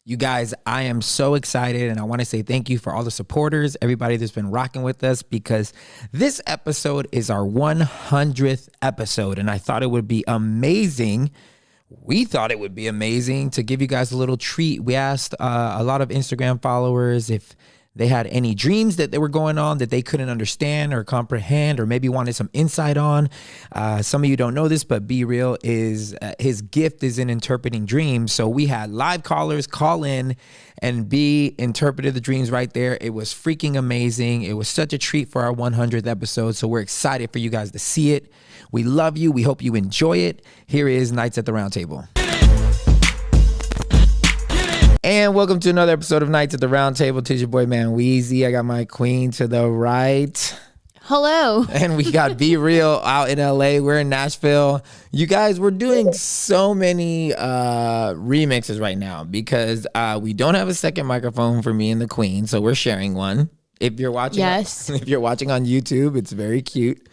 You guys, I am so excited, and I want to say thank you for all the supporters, everybody that's been rocking with us, because this episode is our 100th episode, and I thought it would be amazing. We thought it would be amazing to give you guys a little treat. We asked a lot of Instagram followers if they had any dreams that they were going on that they couldn't understand or comprehend, or maybe wanted some insight on. Some of you don't know this, but Be Real is his gift is in interpreting dreams. So we had live callers call in, and B interpreted the dreams right there. It was freaking amazing. It was such a treat for our 100th episode. So we're excited for you guys to see it. We love you. We hope you enjoy it. Here is Nights at the Round Table. And welcome to another episode of Nights at the Round Table. It's your boy, Wheezy. I got my queen to the right. Hello. And we got Be Real out in LA. We're in Nashville. You guys, we're doing so many remixes right now because we don't have a second microphone for me and the queen, so we're sharing one. If you're watching, if you're watching on YouTube, it's very cute.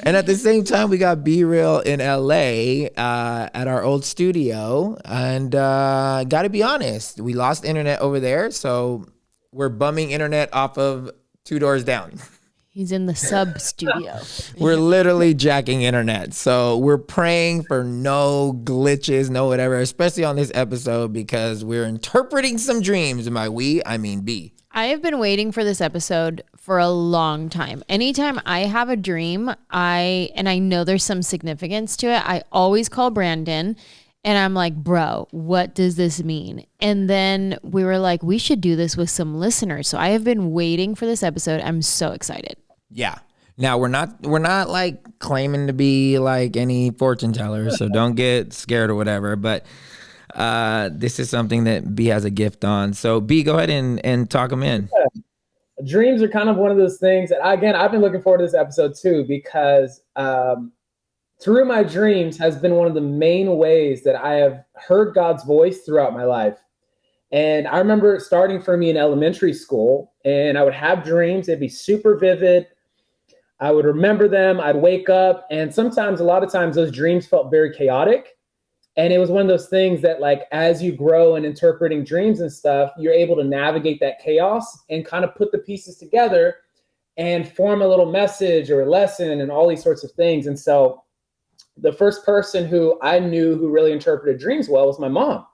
And at the same time, we got Be Real in LA at our old studio. And gotta be honest, we lost internet over there, so we're bumming internet off of 2 doors down. He's in the sub studio. We're literally jacking internet. So we're praying for no glitches, no whatever, especially on this episode because we're interpreting some dreams. And by we, I mean B. I have been waiting for this episode for a long time. Anytime I have a dream, I know there's some significance to it, I always call Brandon and I'm like, bro, what does this mean? And then we were like, we should do this with some listeners. So I have been waiting for this episode. I'm so excited. Yeah. Now we're not like claiming to be like any fortune tellers, so don't get scared or whatever, but this is something that B has a gift on. So B, go ahead and talk them in. Yeah. Dreams are kind of one of those things that, again, I've been looking forward to this episode too, because through my dreams has been one of the main ways that I have heard God's voice throughout my life. And I remember it starting for me in elementary school, and I would have dreams. They'd be super vivid. I would remember them. I'd wake up, and sometimes, a lot of times, those dreams felt very chaotic. And it was one of those things that, like, as you grow in interpreting dreams and stuff, you're able to navigate that chaos and kind of put the pieces together and form a little message or a lesson and all these sorts of things. And so the first person who I knew who really interpreted dreams well was my mom.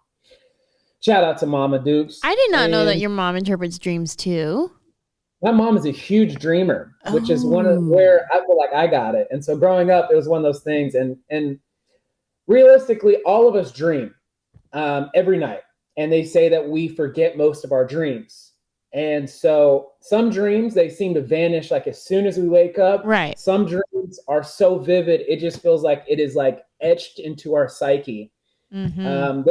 Shout out to Mama Dukes. I did not know that your mom interprets dreams too. My mom is a huge dreamer, which is one of where I feel like I got it. And so growing up, it was one of those things. And realistically, all of us dream every night. And they say that we forget most of our dreams. And so some dreams, they seem to vanish like as soon as we wake up. Right. Some dreams are so vivid, it just feels like it is like etched into our psyche. Mm-hmm.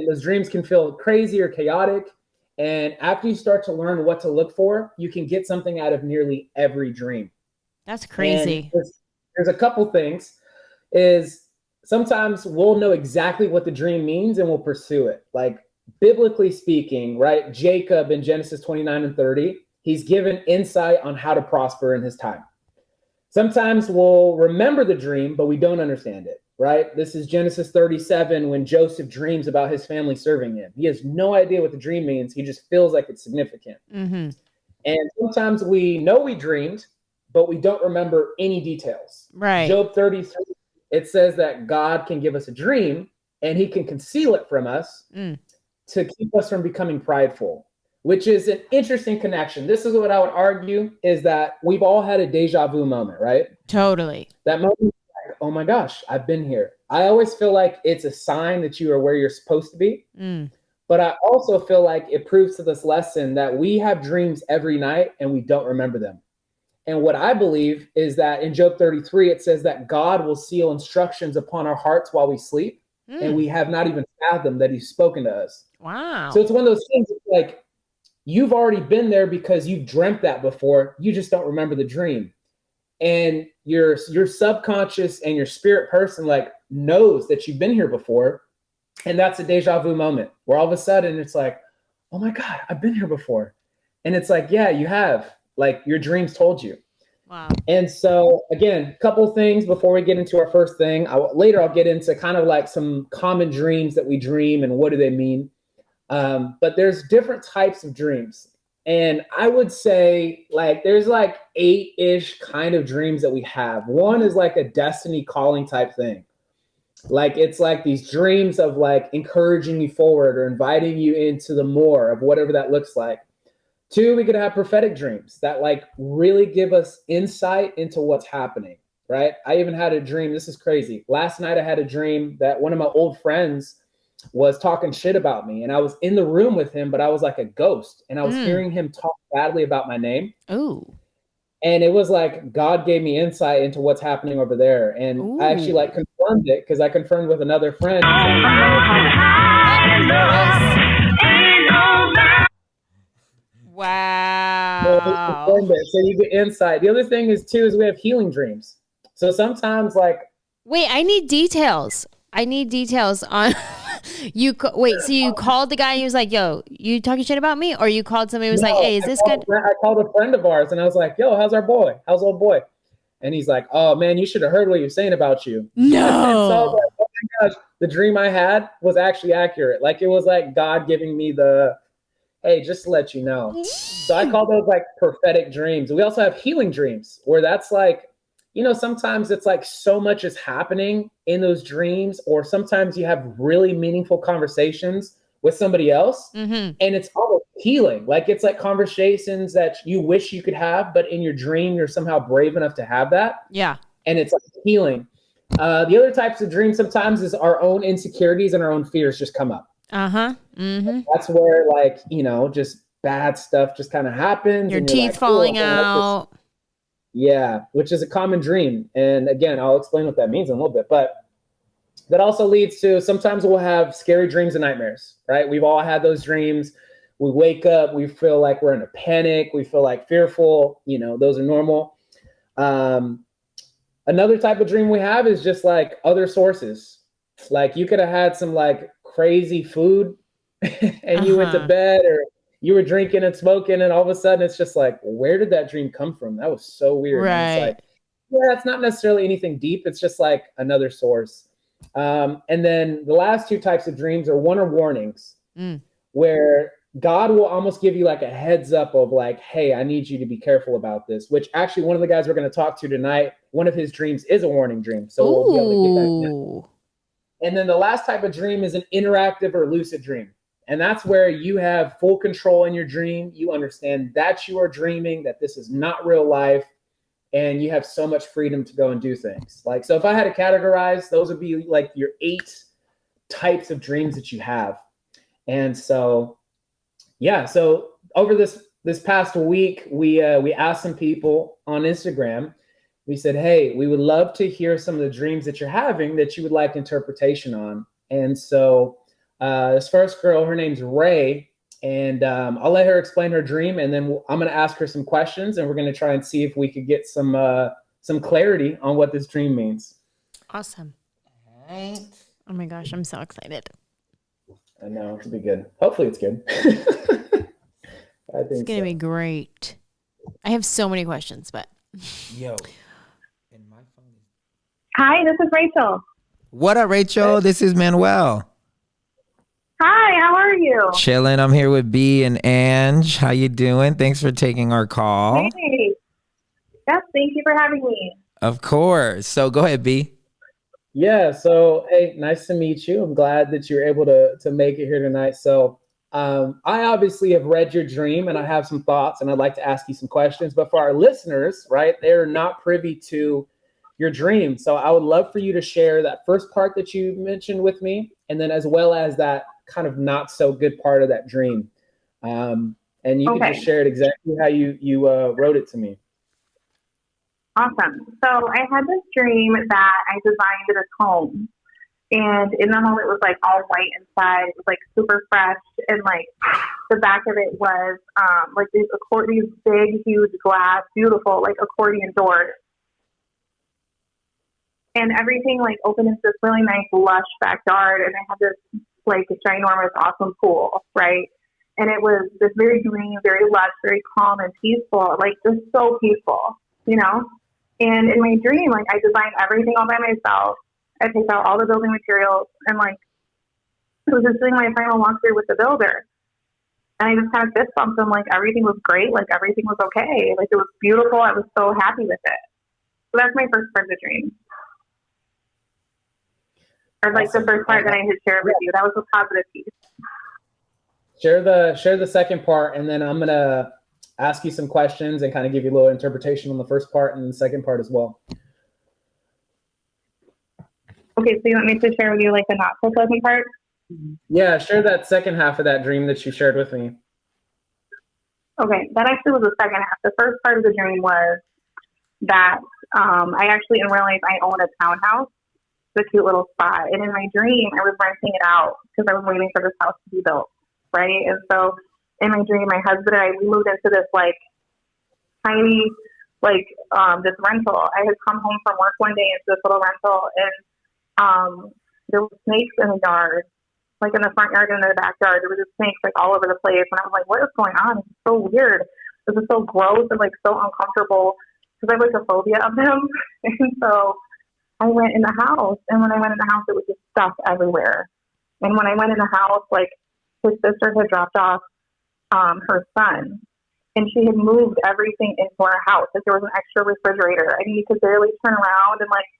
Those dreams can feel crazy or chaotic. And after you start to learn what to look for, you can get something out of nearly every dream. That's crazy. There's a couple things. Is sometimes we'll know exactly what the dream means and we'll pursue it. Like biblically speaking, right? Jacob in Genesis 29 and 30, he's given insight on how to prosper in his time. Sometimes we'll remember the dream, but we don't understand it, right? This is Genesis 37 when Joseph dreams about his family serving him. He has no idea what the dream means. He just feels like it's significant. Mm-hmm. And sometimes we know we dreamed, but we don't remember any details. Right. Job 33, it says that God can give us a dream and he can conceal it from us to keep us from becoming prideful, which is an interesting connection. This is what I would argue is that we've all had a deja vu moment, right? Totally. That moment, like, oh my gosh, I've been here. I always feel like it's a sign that you are where you're supposed to be. But I also feel like it proves to this lesson that we have dreams every night and we don't remember them. And what I believe is that in Job 33, it says that God will seal instructions upon our hearts while we sleep. And we have not even fathomed that he's spoken to us. Wow. So it's one of those things like you've already been there because you've dreamt that before. You just don't remember the dream. And your subconscious and your spirit person like knows that you've been here before. And that's a deja vu moment where all of a sudden it's like, oh my God, I've been here before. And it's like, yeah, you have. Like your dreams told you. Wow. And so again, a couple things before we get into our first thing. Later I'll get into kind of like some common dreams that we dream and what do they mean. But there's different types of dreams. And I would say like there's like 8-ish kind of dreams that we have. One is like a destiny calling type thing. Like it's like these dreams of like encouraging you forward or inviting you into the more of whatever that looks like. Two, we could have prophetic dreams that like really give us insight into what's happening, right? I even had a dream. This is crazy. Last night I had a dream that one of my old friends was talking shit about me, and I was in the room with him, but I was like a ghost, and I was hearing him talk badly about my name. Ooh. And it was like God gave me insight into what's happening over there. And I actually like confirmed it because I confirmed with another friend. Wow. So you get insight. The other thing is too is we have healing dreams. So sometimes like wait, I need details. I need details on you. Wait, so you called the guy and he was like, yo, you talking shit about me? Or you called somebody who was like, hey, is this good? I called a friend of ours and I was like, yo, how's our boy? How's old boy? And he's like, oh man, you should have heard what he was saying about you. No. And so I was like, oh my gosh, the dream I had was actually accurate. Like it was like God giving me the, hey, just to let you know. So I call those like prophetic dreams. We also have healing dreams where that's like, you know, sometimes it's like so much is happening in those dreams, or sometimes you have really meaningful conversations with somebody else and it's almost healing. Like it's like conversations that you wish you could have, but in your dream, you're somehow brave enough to have that. Yeah. And it's like healing. The other types of dreams sometimes is our own insecurities and our own fears just come up. That's where like, you know, just bad stuff just kind of happens. Your teeth like, falling out. Yeah, which is a common dream. And again, I'll explain what that means in a little bit. But that also leads to sometimes we'll have scary dreams and nightmares, right? We've all had those dreams. We wake up, we feel like we're in a panic. We feel like fearful. You know, those are normal. Another type of dream we have is just like other sources. Like you could have had some like crazy food and you went to bed, or you were drinking and smoking, and all of a sudden it's just like, where did that dream come from? That was so weird. Right. And it's like, yeah, it's not necessarily anything deep. It's just like another source. And then the last two types of dreams are one are warnings, where God will almost give you like a heads up of like, hey, I need you to be careful about this, which actually one of the guys we're going to talk to tonight, one of his dreams is a warning dream. So we'll be able to get that in. And then the last type of dream is an interactive or lucid dream. And that's where you have full control in your dream. You understand that you are dreaming, that this is not real life, and you have so much freedom to go and do things. Like, so if I had to categorize, those would be like your 8 types of dreams that you have. And so, yeah, so over this past week, we asked some people on Instagram. We said, hey, we would love to hear some of the dreams that you're having that you would like interpretation on. And so this first girl, her name's Ray, and I'll let her explain her dream, and then I'm going to ask her some questions, and we're going to try and see if we could get some clarity on what this dream means. Awesome. All right. Oh my gosh, I'm so excited. I know, it'll be good. Hopefully it's good. I think it's going to be great. I have so many questions, but. Yo. Hi, this is Rachel. What up, Rachel? This is Manuel. Hi, how are you? Chilling. I'm here with B and Ange. How you doing? Thanks for taking our call. Hey. Yes, thank you for having me. Of course. So go ahead, B. Yeah, so hey, nice to meet you. I'm glad that you're able to make it here tonight. So I obviously have read your dream and I have some thoughts and I'd like to ask you some questions. But for our listeners, right, they're not privy to your dream. So I would love for you to share that first part that you mentioned with me, and then as well as that kind of not so good part of that dream. And you can just share it exactly how you wrote it to me. Awesome. So I had this dream that I designed at a home. And in the home, it was like all white inside. It was like super fresh. And like the back of it was like these big, huge glass, beautiful, like accordion doors. And everything like opened into this really nice, lush backyard. And I had this like ginormous, awesome pool, right? And it was this very green, very lush, very calm and peaceful, like just so peaceful, you know? And in my dream, like I designed everything all by myself. I picked out all the building materials and like I was just doing my final walkthrough with the builder. And I just kind of fist bumped him, like everything was great, like everything was okay. Like it was beautiful. I was so happy with it. So that's my first part of the dream. Or like the first part that I had shared with you. That was a positive piece. Share the second part, and then I'm gonna ask you some questions and kind of give you a little interpretation on the first part and the second part as well. Okay, so you want me to share with you like the not so pleasant part? Yeah, share that second half of that dream that you shared with me. Okay, that actually was the second half. The first part of the dream was that I actually didn't realize I owned a townhouse, a cute little spot. And in my dream, I was renting it out because I was waiting for this house to be built, right? And so in my dream, my husband and I, we moved into this like tiny, like this rental. I had come home from work one day into this little rental, and there were snakes in the yard, like in the front yard and in the backyard. There were just snakes like all over the place. And I was like, what is going on? It's so weird. This is so gross and like so uncomfortable because I have like a phobia of them. And so I went in the house, and when I went in the house, it was just stuff everywhere. And when I went in the house, like his sister had dropped off her son, and she had moved everything into our house. Like there was an extra refrigerator. I mean, you could barely turn around, and like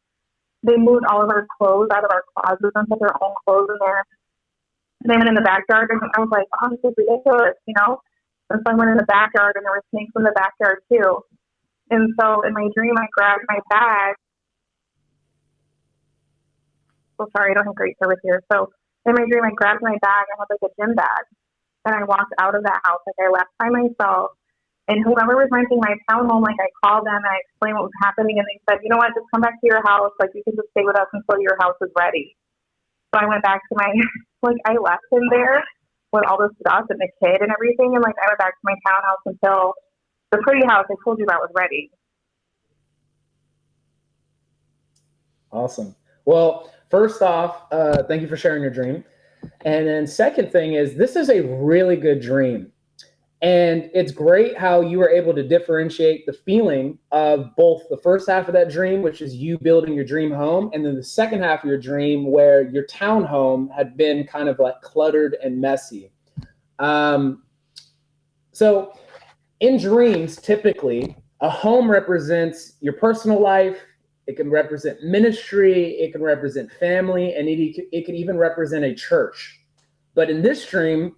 they moved all of our clothes out of our closets and put their own clothes in there. And I went in the backyard, and I was like, oh, this is ridiculous, you know? And so I went in the backyard, and there were snakes in the backyard too. And so in my dream, I grabbed my bag. So sorry, I don't have great service here. So in my dream, I grabbed my bag. I had like a gym bag, and I walked out of that house. Like I left by myself, and whoever was renting my townhome, like I called them and I explained what was happening, and they said, you know what, just come back to your house. Like you can just stay with us until your house is ready. So I went back to my, like I left him there with all the stuff and the kid and everything, and like I went back to my townhouse until the pretty house I told you about was ready. Awesome. Well, first off, thank you for sharing your dream. And then second thing is, this is a really good dream. And it's great how you were able to differentiate the feeling of both the first half of that dream, which is you building your dream home, and then the second half of your dream where your townhome had been kind of like cluttered and messy. So in dreams, typically, a home represents your personal life. It can represent ministry, it can represent family, and it can even represent a church. But in this dream,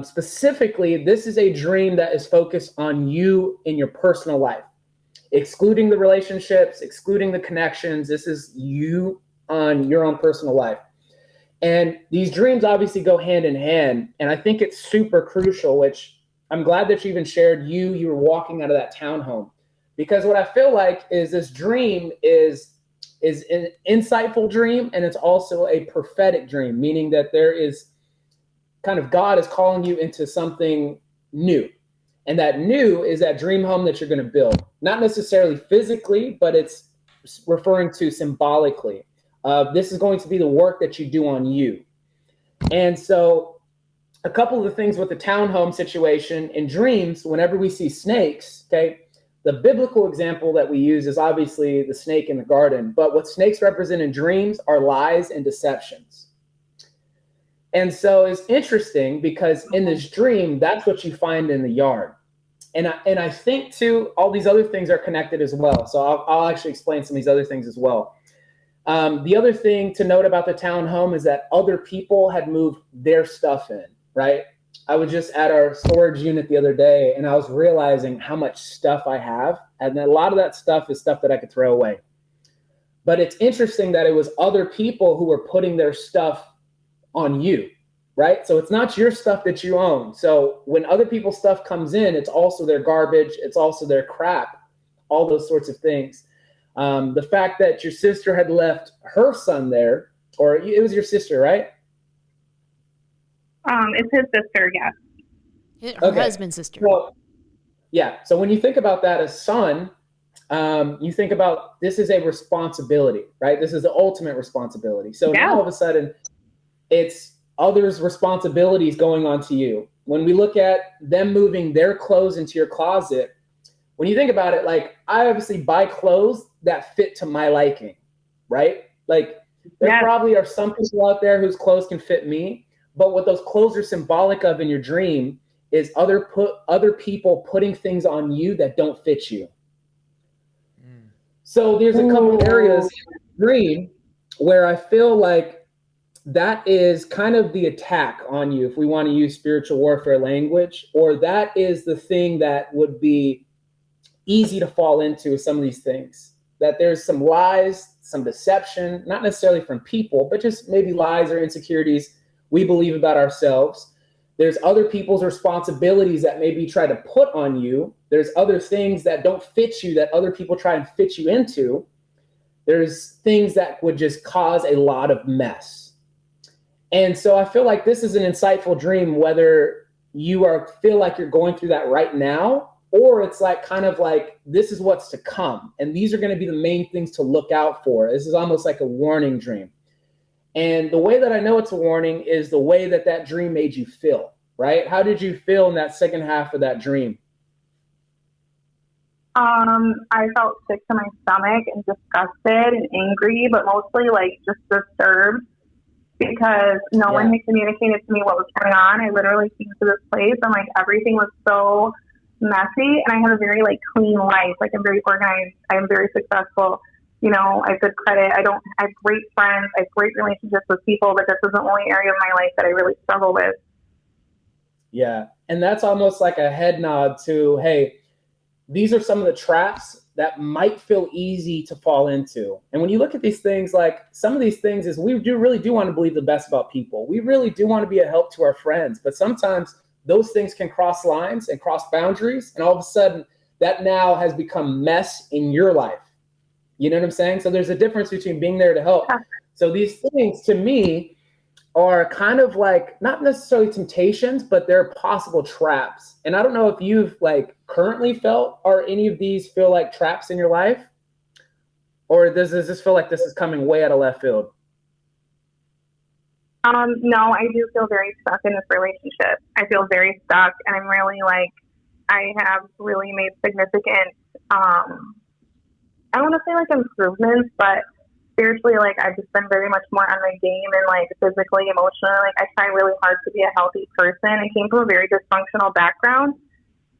specifically, this is a dream that is focused on you in your personal life, excluding the relationships, excluding the connections. This is you on your own personal life. And these dreams obviously go hand in hand. And I think it's super crucial, which I'm glad that you even shared you were walking out of that townhome. Because what I feel like is this dream is an insightful dream, and it's also a prophetic dream, meaning that there is kind of God is calling you into something new. And that new is that dream home that you're going to build. Not necessarily physically, but it's referring to symbolically. This is going to be the work that you do on you. And so a couple of the things with the townhome situation in dreams, whenever we see snakes, okay, the biblical example that we use is obviously the snake in the garden. But what snakes represent in dreams are lies and deceptions. And so it's interesting because in this dream, that's what you find in the yard. And I think too, all these other things are connected as well. So I'll actually explain some of these other things as well. The other thing to note about the townhome is that other people had moved their stuff in, right? I was just at our storage unit the other day, and I was realizing how much stuff I have. And a lot of that stuff is stuff that I could throw away. But it's interesting that it was other people who were putting their stuff on you, right? So it's not your stuff that you own. So when other people's stuff comes in, it's also their garbage. It's also their crap, all those sorts of things. The fact that your sister had left her son there, or it was your sister, right? It's his sister, yes. Her husband's sister. Well, yeah. So when you think about that as son, you think about this is a responsibility, right? This is the ultimate responsibility. So now all of a sudden, it's others' responsibilities going on to you. When we look at them moving their clothes into your closet, when you think about it, like I obviously buy clothes that fit to my liking, right? Like There probably are some people out there whose clothes can fit me, but what those clothes are symbolic of in your dream is other people putting things on you that don't fit you. So there's a couple areas in the dream where I feel like that is kind of the attack on you, if we want to use spiritual warfare language, or that is the thing that would be easy to fall into some of these things. That there's some lies, some deception, not necessarily from people, but just maybe lies or insecurities we believe about ourselves. There's other people's responsibilities that maybe try to put on you. There's other things that don't fit you that other people try and fit you into. There's things that would just cause a lot of mess. And so I feel like this is an insightful dream, whether you feel like you're going through that right now, or it's like kind of like this is what's to come. And these are going to be the main things to look out for. This is almost like a warning dream. And the way that I know it's a warning is the way that that dream made you feel, right? How did you feel in that second half of that dream? I felt sick to my stomach and disgusted and angry, but mostly like just disturbed because no one had communicated to me what was going on. I literally came to this place and like everything was so messy, and I have a very like clean life. Like I'm very organized. I'm very successful. You know, I have good credit. I have great friends. I have great relationships with people, but this is the only area of my life that I really struggle with. Yeah. And that's almost like a head nod to, hey, these are some of the traps that might feel easy to fall into. And when you look at these things, like some of these things is we really do want to believe the best about people. We really do want to be a help to our friends. But sometimes those things can cross lines and cross boundaries. And all of a sudden that now has become mess in your life. You know what I'm saying? So there's a difference between being there to help. So these things to me are kind of like not necessarily temptations, but they're possible traps. And I don't know if you've like currently felt, or any of these feel like traps in your life, or does this feel like this is coming way out of left field? No, I do feel very stuck in this relationship. I feel very stuck, and I'm really like, I have really made significant, I don't want to say like improvements, but spiritually, like I've just been very much more on my game, and like physically, emotionally, like I try really hard to be a healthy person. I came from a very dysfunctional background,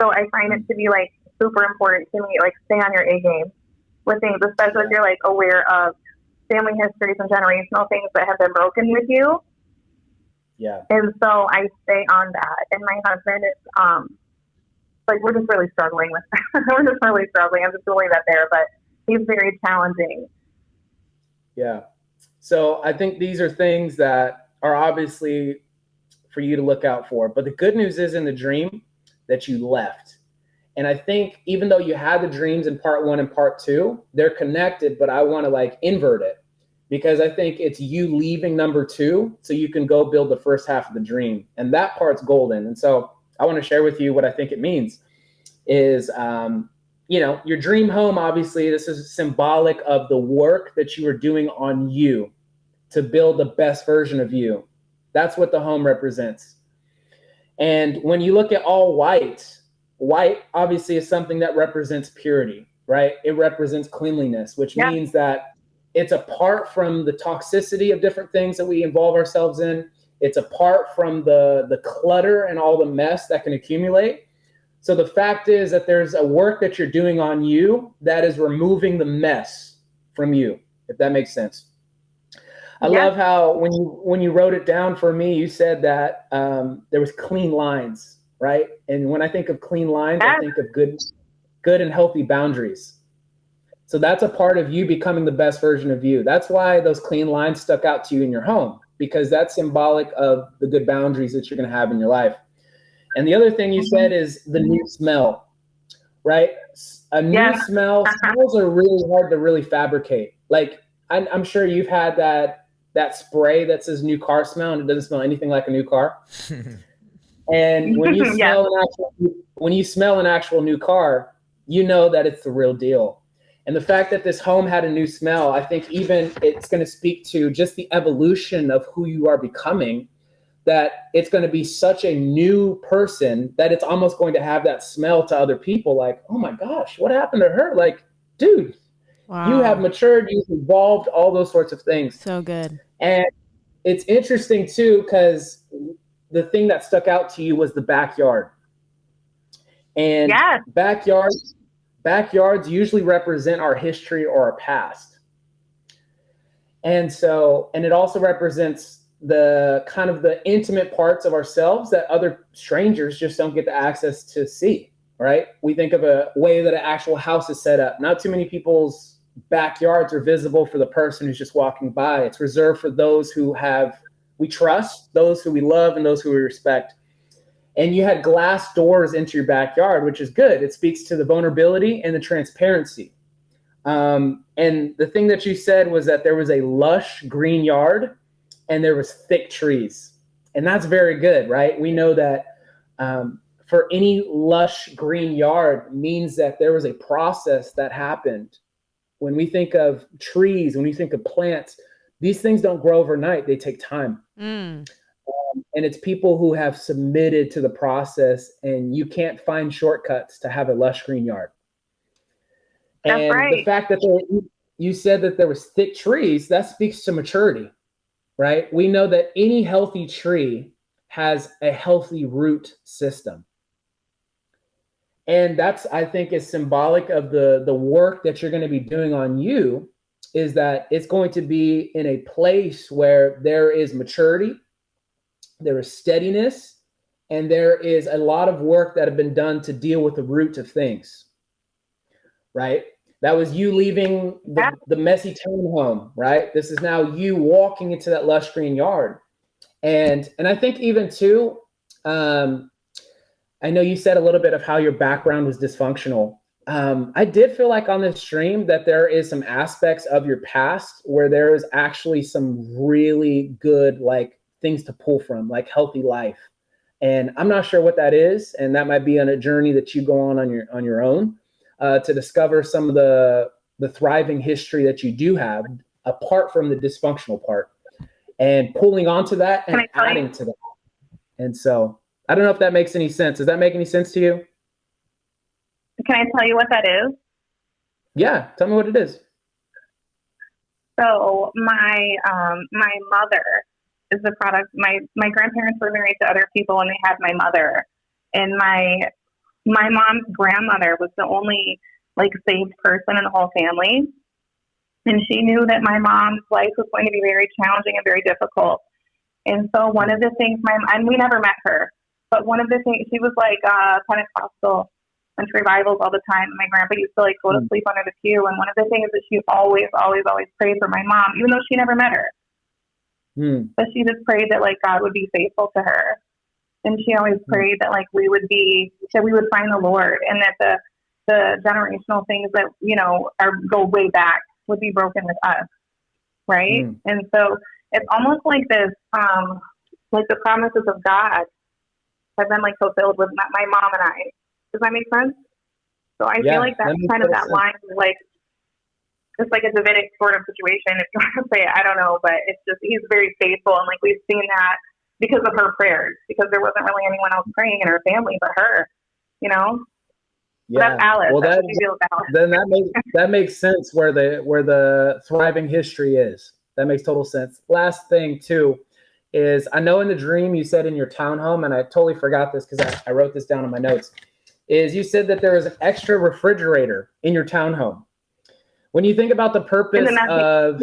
so I find it to be like super important to me, like stay on your A game with things, especially if you're like aware of family histories and generational things that have been broken with you. Yeah. And so I stay on that. And my husband is like we're just really struggling with that. We're just really struggling. I'm just really that there, but he's very challenging. Yeah. So I think these are things that are obviously for you to look out for. But the good news is in the dream that you left. And I think even though you had the dreams in part 1 and part 2, they're connected, but I want to like invert it, because I think it's you leaving number 2 so you can go build the first half of the dream. And that part's golden. And so I want to share with you what I think it means is, you know, your dream home, obviously, this is symbolic of the work that you are doing on you to build the best version of you. That's what the home represents. And when you look at all white obviously is something that represents purity, right? It represents cleanliness, which means that it's apart from the toxicity of different things that we involve ourselves in. It's apart from the clutter and all the mess that can accumulate. So the fact is that there's a work that you're doing on you that is removing the mess from you, if that makes sense. I love how when you wrote it down for me, you said that there was clean lines, right? And when I think of clean lines, I think of good and healthy boundaries. So that's a part of you becoming the best version of you. That's why those clean lines stuck out to you in your home, because that's symbolic of the good boundaries that you're going to have in your life. And the other thing you said is the new smell, right? A new smell. Smells are really hard to really fabricate. Like I'm sure you've had that spray that says new car smell, and it doesn't smell anything like a new car. And when you smell an actual new car, you know that it's the real deal. And the fact that this home had a new smell, I think even it's going to speak to just the evolution of who you are becoming, that it's going to be such a new person that it's almost going to have that smell to other people like, oh my gosh, what happened to her? Like, dude, You have Wow. matured, you've evolved, all those sorts of things. So good. And it's interesting too, because the thing that stuck out to you was the backyard. And Yes. backyards usually represent our history or our past. And so, and it also represents the kind of the intimate parts of ourselves that other strangers just don't get the access to see, right? We think of a way that an actual house is set up. Not too many people's backyards are visible for the person who's just walking by. It's reserved for those who we trust, those who we love, and those who we respect. And you had glass doors into your backyard, which is good. It speaks to the vulnerability and the transparency. And the thing that you said was that there was a lush green yard and there was thick trees. And that's very good, right? We know that for any lush green yard means that there was a process that happened. When we think of trees, when we think of plants, these things don't grow overnight. They take time. Mm. And it's people who have submitted to the process, and you can't find shortcuts to have a lush green yard. That's And right. the fact that you said that there was thick trees, that speaks to maturity, right? We know that any healthy tree has a healthy root system. And that's, I think, is symbolic of the work that you're going to be doing on you, is that it's going to be in a place where there is maturity, there is steadiness, and there is a lot of work that have been done to deal with the root of things, right? That was you leaving the messy townhome, right? This is now you walking into that lush green yard. And I think even too, I know you said a little bit of how your background was dysfunctional. I did feel like on this stream that there is some aspects of your past where there is actually some really good like things to pull from, like healthy life. And I'm not sure what that is, and that might be on a journey that you go on your own to discover some of the thriving history that you do have apart from the dysfunctional part, and pulling onto that and adding to that. And so I don't know if that makes any sense. Does that make any sense to you? Can I tell you what that is? Yeah, tell me what it is. So my mother is the product. My grandparents were married to other people, and they had my mother. And my mom's grandmother was the only like saved person in the whole family. And she knew that my mom's life was going to be very challenging and very difficult. And so one of the things and we never met her, but one of the things, she was like Pentecostal, went to revivals all the time. My grandpa used to like go to sleep under the pew. And one of the things that she always prayed for my mom, even though she never met her. But she just prayed that like God would be faithful to her. And she always prayed that like we would find the Lord, and that the generational things that, you know, go way back would be broken with us. Right. And so it's almost like this, like the promises of God have been like fulfilled with my mom and I. Does that make sense? So I feel like that's kind of that line, like, it's like a Davidic sort of situation, if you want to say it. I don't know, but it's just, he's very faithful. And like, we've seen that because of her prayers, because there wasn't really anyone else praying in her family but her, you know? Yeah. So that's Alice. Well, Alice. Then that makes sense where the thriving history is. That makes total sense. Last thing too is, I know in the dream you said in your townhome, and I totally forgot this because I wrote this down in my notes, is you said that there was an extra refrigerator in your townhome. When you think about the purpose of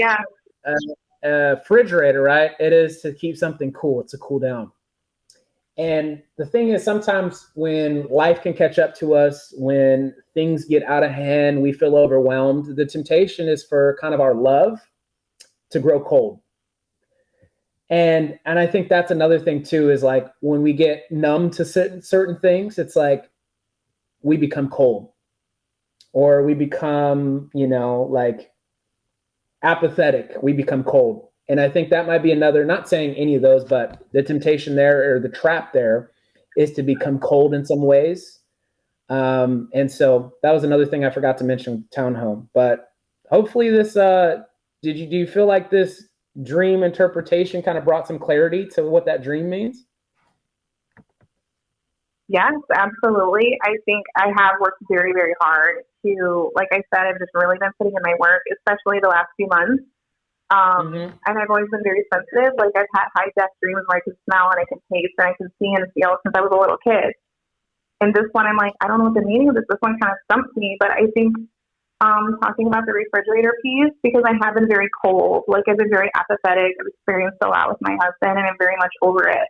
a refrigerator, right, it is to keep something cool. It's to cool down. And the thing is, sometimes when life can catch up to us, when things get out of hand, we feel overwhelmed, the temptation is for kind of our love to grow cold. And I think that's another thing too, is like when we get numb to certain things, it's like we become cold, or we become, you know, like apathetic. We become cold. And I think that might be another, not saying any of those, but the temptation there, or the trap there, is to become cold in some ways. And so that was another thing I forgot to mention with townhome. But hopefully this, do you feel like this dream interpretation kind of brought some clarity to what that dream means? Yes, absolutely. I think I have worked very, very hard to, like I said, I've just really been putting in my work, especially the last few months. And I've always been very sensitive. Like I've had high def dreams where I can smell and I can taste and I can see and feel since I was a little kid. And this one, I'm like, I don't know what the meaning of this. This one kind of stumped me, but I think talking about the refrigerator piece, because I have been very cold. Like I've been very apathetic. I've experienced a lot with my husband, and I'm very much over it.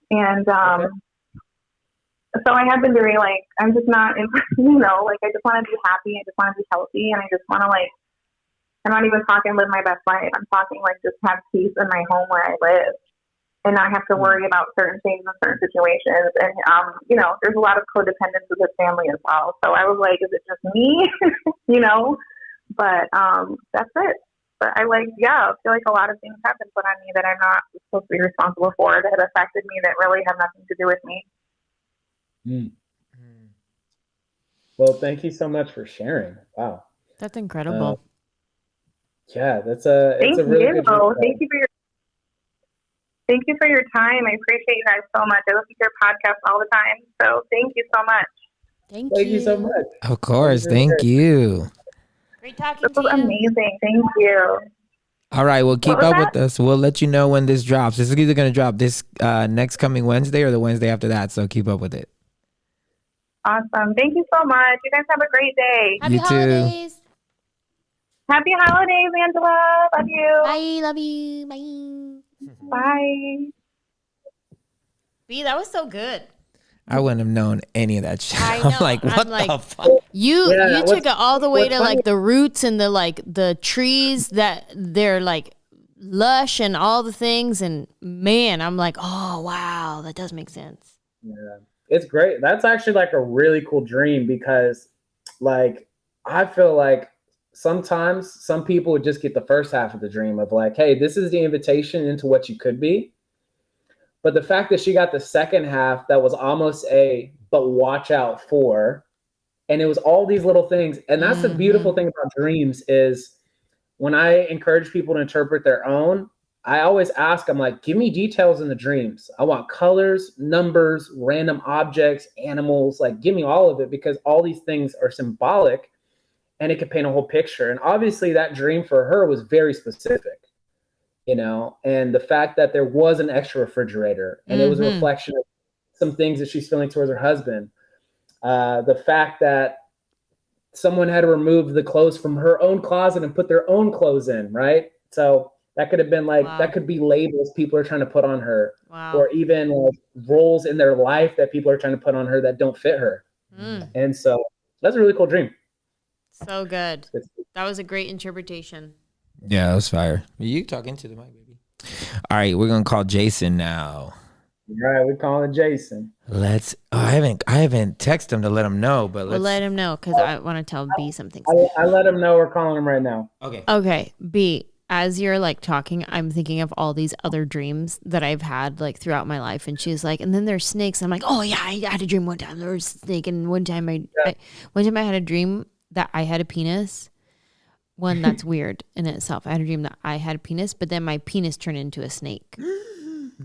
And so I have been very like, I'm just not, like I just want to be happy. I just want to be healthy, and I just want to like, I'm not even talking live my best life. I'm talking like just have peace in my home where I live, and not have to worry about certain things in certain situations. And, there's a lot of codependence with his family as well. So I was like, is it just me? But that's it. But I feel like a lot of things have been put on me that I'm not supposed to be responsible for, that have affected me, that really have nothing to do with me. Well, thank you so much for sharing. Wow. That's incredible. Yeah, it's a really good dream. Thank you for your time. I appreciate you guys so much. I listen to your podcast all the time. So thank you so much. Thank you so much. Of course. Thank you. Great talking This was amazing. Thank you. All right. Well, keep up with us. We'll let you know when this drops. This is either going to drop this next coming Wednesday or the Wednesday after that. So keep up with it. Awesome. Thank you so much. You guys have a great day. Happy holidays. Happy holidays, Angela. Love you. Bye. Love you. Bye. Bye. B, that was so good. I wouldn't have known any of that shit. I know. I'm like, what the fuck? You took it all the way to like the roots and the trees that they're like lush and all the things. And man, I'm like, oh wow, that does make sense. Yeah, it's great. That's actually like a really cool dream because like I feel like sometimes some people would just get the first half of the dream of like, hey, this is the invitation into what you could be. But the fact that she got the second half that was almost but watch out for, and it was all these little things. And that's the beautiful thing about dreams is when I encourage people to interpret their own, I always ask, I'm like, give me details in the dreams. I want colors, numbers, random objects, animals, like give me all of it because all these things are symbolic and it could paint a whole picture. And obviously that dream for her was very specific. And the fact that there was an extra refrigerator and it was a reflection of some things that she's feeling towards her husband. The fact that someone had to remove the clothes from her own closet and put their own clothes in, right? So that could have been like, that could be labels people are trying to put on her or even like roles in their life that people are trying to put on her that don't fit her. And so that's a really cool dream. So good. That was a great interpretation. Yeah, that was fire. You talking to the mic, baby. All right, we're gonna call Jason now. All right, we're calling Jason. I haven't texted him to let him know, but we'll let him know because I want to tell B something. I let him know we're calling him right now. Okay, B. As you're like talking, I'm thinking of all these other dreams that I've had like throughout my life, and she's like, and then there's snakes. I'm like, oh yeah, I had a dream one time there was a snake, and one time I had a dream that I had a penis. One that's weird in itself. I had a dream that I had a penis, but then my penis turned into a snake.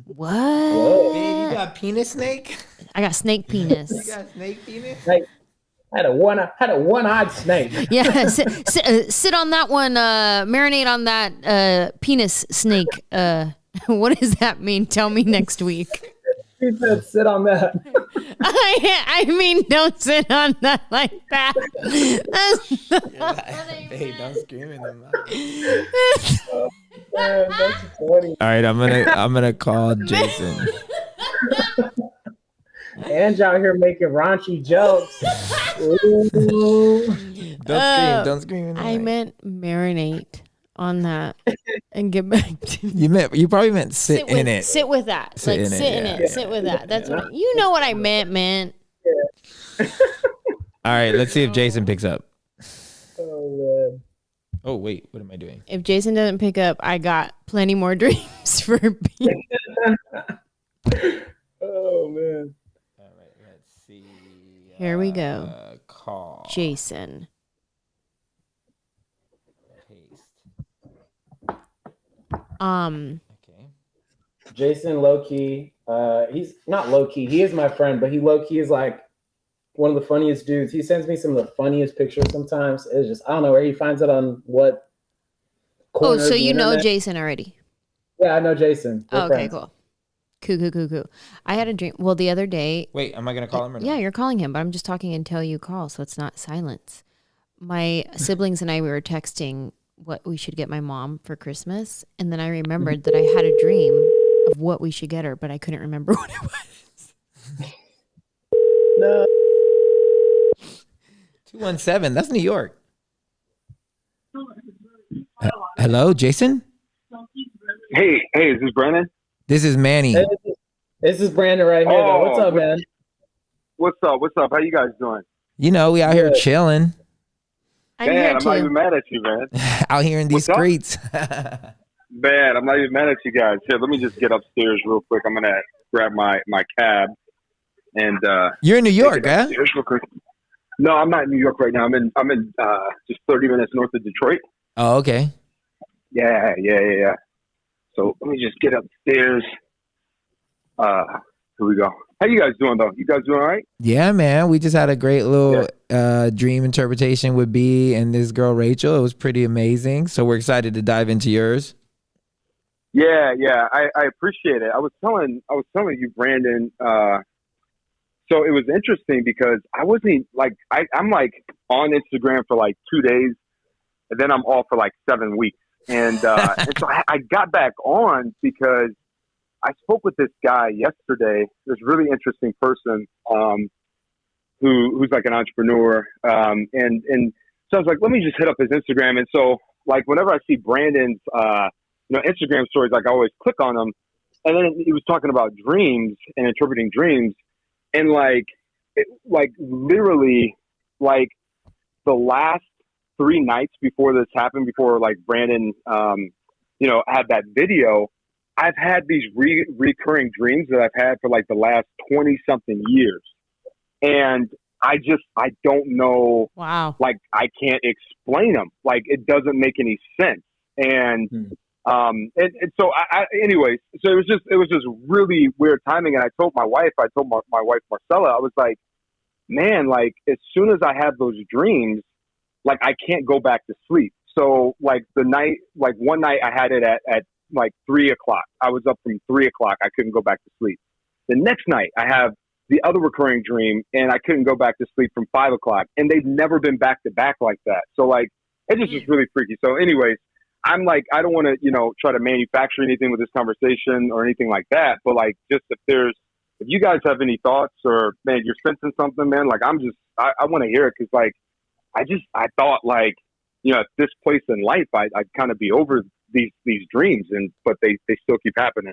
What? Whoa. Babe, you got penis snake? I got snake penis. You got snake penis? Like, I had a one-eyed snake. Yeah, sit on that one. Marinate on that penis snake. What does that mean? Tell me next week. He said, sit on that. I mean, don't sit on that like that. Hey, don't scream in the mic. That's funny. All right, I'm gonna call Jason. Ange out here making raunchy jokes. Don't scream in the mic. I meant marinate on that and get back to you probably meant sit in it. Sit with that. Sit in it. Sit with that. That's what you know what I meant. Yeah. All right, let's see if Jason picks up. Oh man. Oh wait, what am I doing? If Jason doesn't pick up, I got plenty more dreams for B. Oh man. All right, let's see. Here we go. Call Jason. Okay. Jason, low key. He's not low key. He is my friend, but he low key is like one of the funniest dudes. He sends me some of the funniest pictures sometimes. It's just I don't know where he finds it on what corner. Oh, so of the you know internet. Jason already? Yeah, I know Jason. We're Okay, friends. cool. Cool. I had a dream. Well, the other day. Wait, am I gonna call him or no? Yeah, you're calling him, but I'm just talking until you call, so it's not silence. My siblings and I, we were texting what we should get my mom for Christmas, and then I remembered that I had a dream of what we should get her, but I couldn't remember what it was. No. 217. That's New York. Hello, Jason. Hey, is this Brandon? This is Manny. Hey, this is Brandon right here. Though. What's up, man? What's up? How you guys doing? You know, we out here Good. chilling, I'm Man, here I'm too. not even mad at you, man. out here in these What's up? streets. Man, I'm not even mad at you guys. Here, let me just get upstairs real quick. I'm gonna grab my cab and You're in New York, take it huh? upstairs real quick. No, I'm not in New York right now. I'm in just 30 minutes north of Detroit. Oh, okay. Yeah. So let me just get upstairs. Here we go. How you guys doing though? You guys doing all right? Yeah, man. We just had a great little dream interpretation with B and this girl Rachel. It was pretty amazing. So we're excited to dive into yours. Yeah. I appreciate it. I was telling you, Brandon. So it was interesting because I wasn't like I'm like on Instagram for like 2 days, and then I'm off for like 7 weeks. And and so I got back on because I spoke with this guy yesterday. This really interesting person who's like an entrepreneur. And so I was like, let me just hit up his Instagram. And so like whenever I see Brandon's Instagram stories, like I always click on them. And then he was talking about dreams and interpreting dreams. And like literally like the last 3 nights before this happened, before like Brandon, had that video, I've had these recurring dreams that I've had for like the last 20 something years. And I don't know. Wow. Like I can't explain them. Like it doesn't make any sense. And, and so anyways, so it was just really weird timing. And I told my wife, my wife, Marcella, I was like, man, like as soon as I have those dreams, like I can't go back to sleep. So like one night I had it at like 3:00. I was up from 3:00. I couldn't go back to sleep. The next night I have the other recurring dream and I couldn't go back to sleep from 5:00, and they've never been back to back like that. So like, it just was really freaky. So anyways, I'm like, I don't want to, try to manufacture anything with this conversation or anything like that. But like, just if you guys have any thoughts or man, you're sensing something, man, like I want to hear it. Cause like, I thought like, at this place in life, I'd kind of be over these dreams but they still keep happening.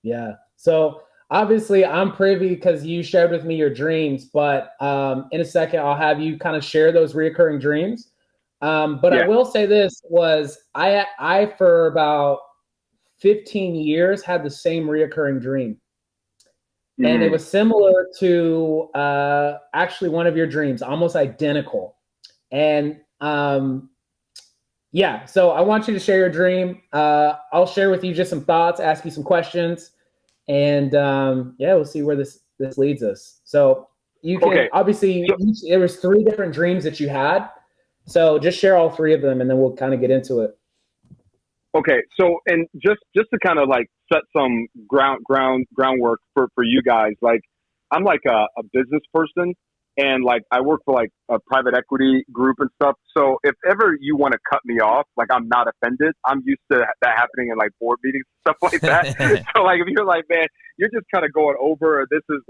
Yeah. So obviously I'm privy because you shared with me your dreams, but in a second I'll have you kind of share those reoccurring dreams. But Yeah. I will say this was I for about 15 years had the same reoccurring dream. And it was similar to actually one of your dreams, almost identical. And yeah, so I want you to share your dream. I'll share with you just some thoughts, ask you some questions, and we'll see where this leads us. So you can obviously there was 3 different dreams that you had. So just share all 3 of them, and then we'll kind of get into it. Okay, so and just to kind of like set some groundwork for you guys, like I'm like a business person, and like I work for like a private equity group and stuff. So if ever you want to cut me off, like I'm not offended. I'm used to that happening in like board meetings and stuff like that. So like if you're like, man, you're just kind of going over, or this is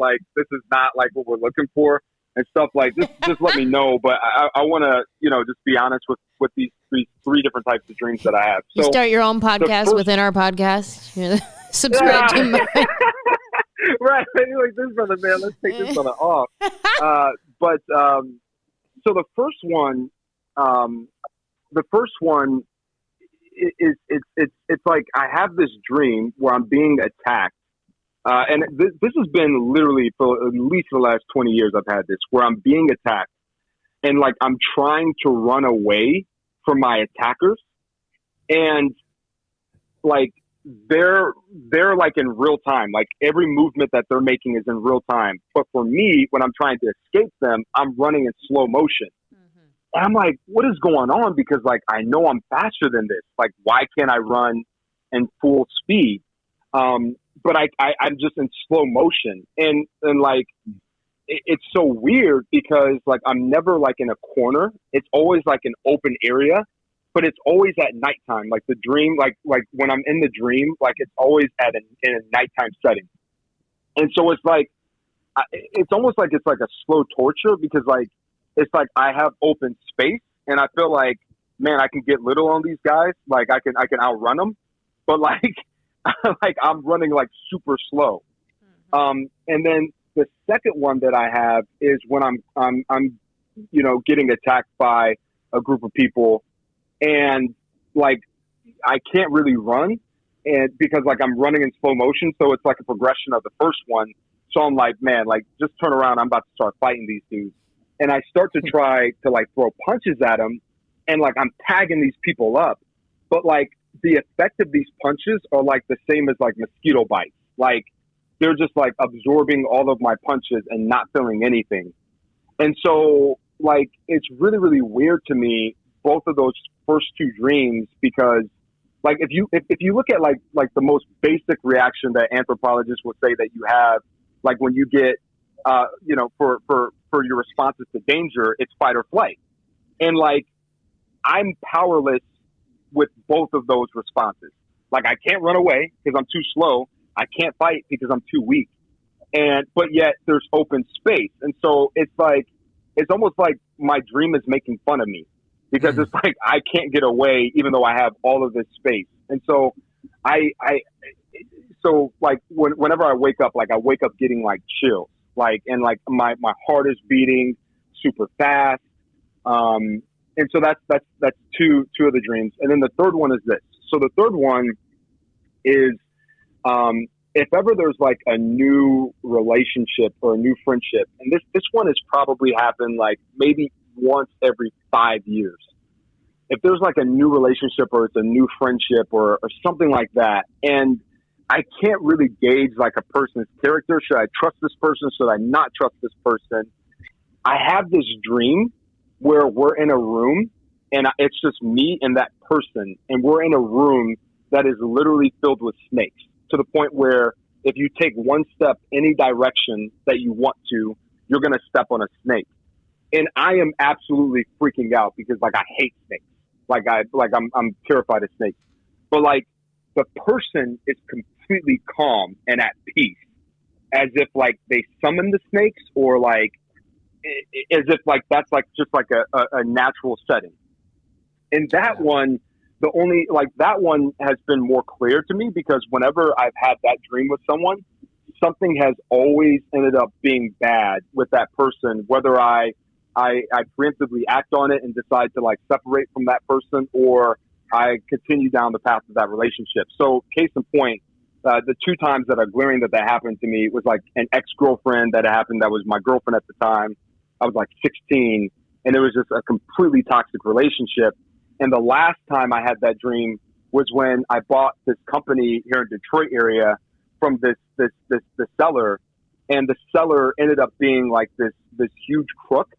not like what we're looking for and stuff, like just let me know. But I want to just be honest with these 3 different types of dreams that I have. So You start your own podcast within our podcast. Subscribe to mine. Right. You're like, this brother, man, let's take this brother off. But so the first one is it's like I have this dream where I'm being attacked. And this has been literally for at least the last 20 years I've had this, where I'm being attacked and like I'm trying to run away from my attackers. And like they're like in real time. Like every movement that they're making is in real time. But for me, when I'm trying to escape them, I'm running in slow motion. And I'm like, what is going on? Because like, I know I'm faster than this. Like, why can't I run in full speed? But I'm just in slow motion. And like, it's so weird because like, I'm never like in a corner. It's always like an open area, but it's always at nighttime. Like the dream, like when I'm in the dream, like it's always in a nighttime setting. And so it's like, it's almost like it's like a slow torture because like, it's like I have open space and I feel like, man, I can get little on these guys. Like I can outrun them, but like, like I'm running like super slow. And then the second one that I have is when I'm getting attacked by a group of people and like, I can't really run and because like I'm running in slow motion. So it's like a progression of the first one. So I'm like, man, like just turn around. I'm about to start fighting these dudes. And I start to try to like throw punches at them and like I'm tagging these people up. But like the effect of these punches are like the same as like mosquito bites. Like they're just like absorbing all of my punches and not feeling anything. And so like it's really, really weird to me, both of those first two dreams, because like if you look at like the most basic reaction that anthropologists would say that you have, like when you get for your responses to danger, it's fight or flight. And like, I'm powerless with both of those responses. Like I can't run away because I'm too slow. I can't fight because I'm too weak. But yet there's open space. And so it's like, it's almost like my dream is making fun of me because it's like, I can't get away even though I have all of this space. And so so like whenever I wake up, like I wake up getting like chills. Like, and like my heart is beating super fast. And so that's two of the dreams. And then the third one is this. So the third one is, if ever there's like a new relationship or a new friendship, and this one has probably happened like maybe once every 5 years. If there's like a new relationship or it's a new friendship or something like that, and I can't really gauge like a person's character. Should I trust this person? Should I not trust this person? I have this dream where we're in a room and it's just me and that person. And we're in a room that is literally filled with snakes to the point where if you take one step any direction that you want to, you're going to step on a snake. And I am absolutely freaking out because like I hate snakes. I'm terrified of snakes. But like the person is completely calm and at peace, as if like they summon the snakes or like as if like that's like just like a natural setting. And that one, that one has been more clear to me because whenever I've had that dream with someone, something has always ended up being bad with that person, whether I preemptively act on it and decide to like separate from that person or I continue down the path of that relationship. So case in point, the two times that are glaring that happened to me was like an ex-girlfriend that happened that was my girlfriend at the time. I was like 16 and it was just a completely toxic relationship. And the last time I had that dream was when I bought this company here in Detroit area from this seller, and the seller ended up being like this huge crook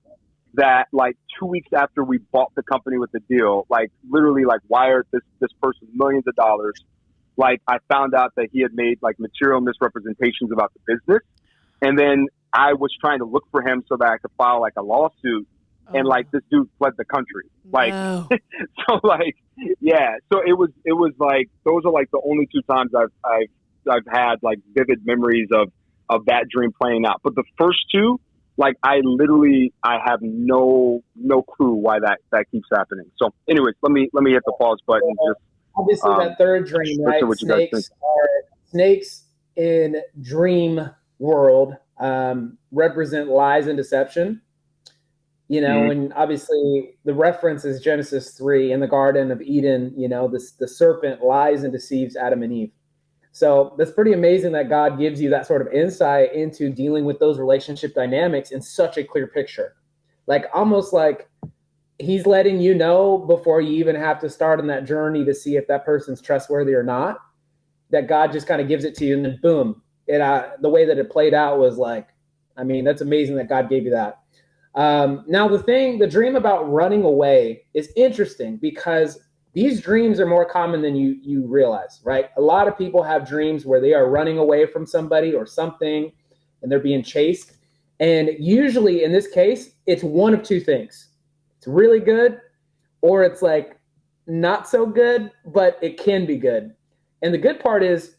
that like 2 weeks after we bought the company with the deal, like literally like wired this person millions of dollars. Like I found out that he had made like material misrepresentations about the business. And then I was trying to look for him so that I could file like a lawsuit. And like this dude fled the country. Like, no. So like, yeah. So it was like, those are like the only two times I've had like vivid memories of that dream playing out. But the first two, like I have no clue why that keeps happening. So anyways, let me hit the pause button. Just obviously that third dream, right? Snakes in dream world represent lies and deception. You know, and obviously the reference is Genesis 3 in the Garden of Eden. You know, the serpent lies and deceives Adam and Eve. So that's pretty amazing that God gives you that sort of insight into dealing with those relationship dynamics in such a clear picture. Like almost like he's letting you know before you even have to start on that journey to see if that person's trustworthy or not. that God just kind of gives it to you, and then boom, the way that it played out was like, I mean, that's amazing that God gave you that. Now the dream about running away is interesting because these dreams are more common than you realize, right? A lot of people have dreams where they are running away from somebody or something and they're being chased. And usually in this case, it's one of two things. It's really good or it's like not so good, but it can be good. And the good part is,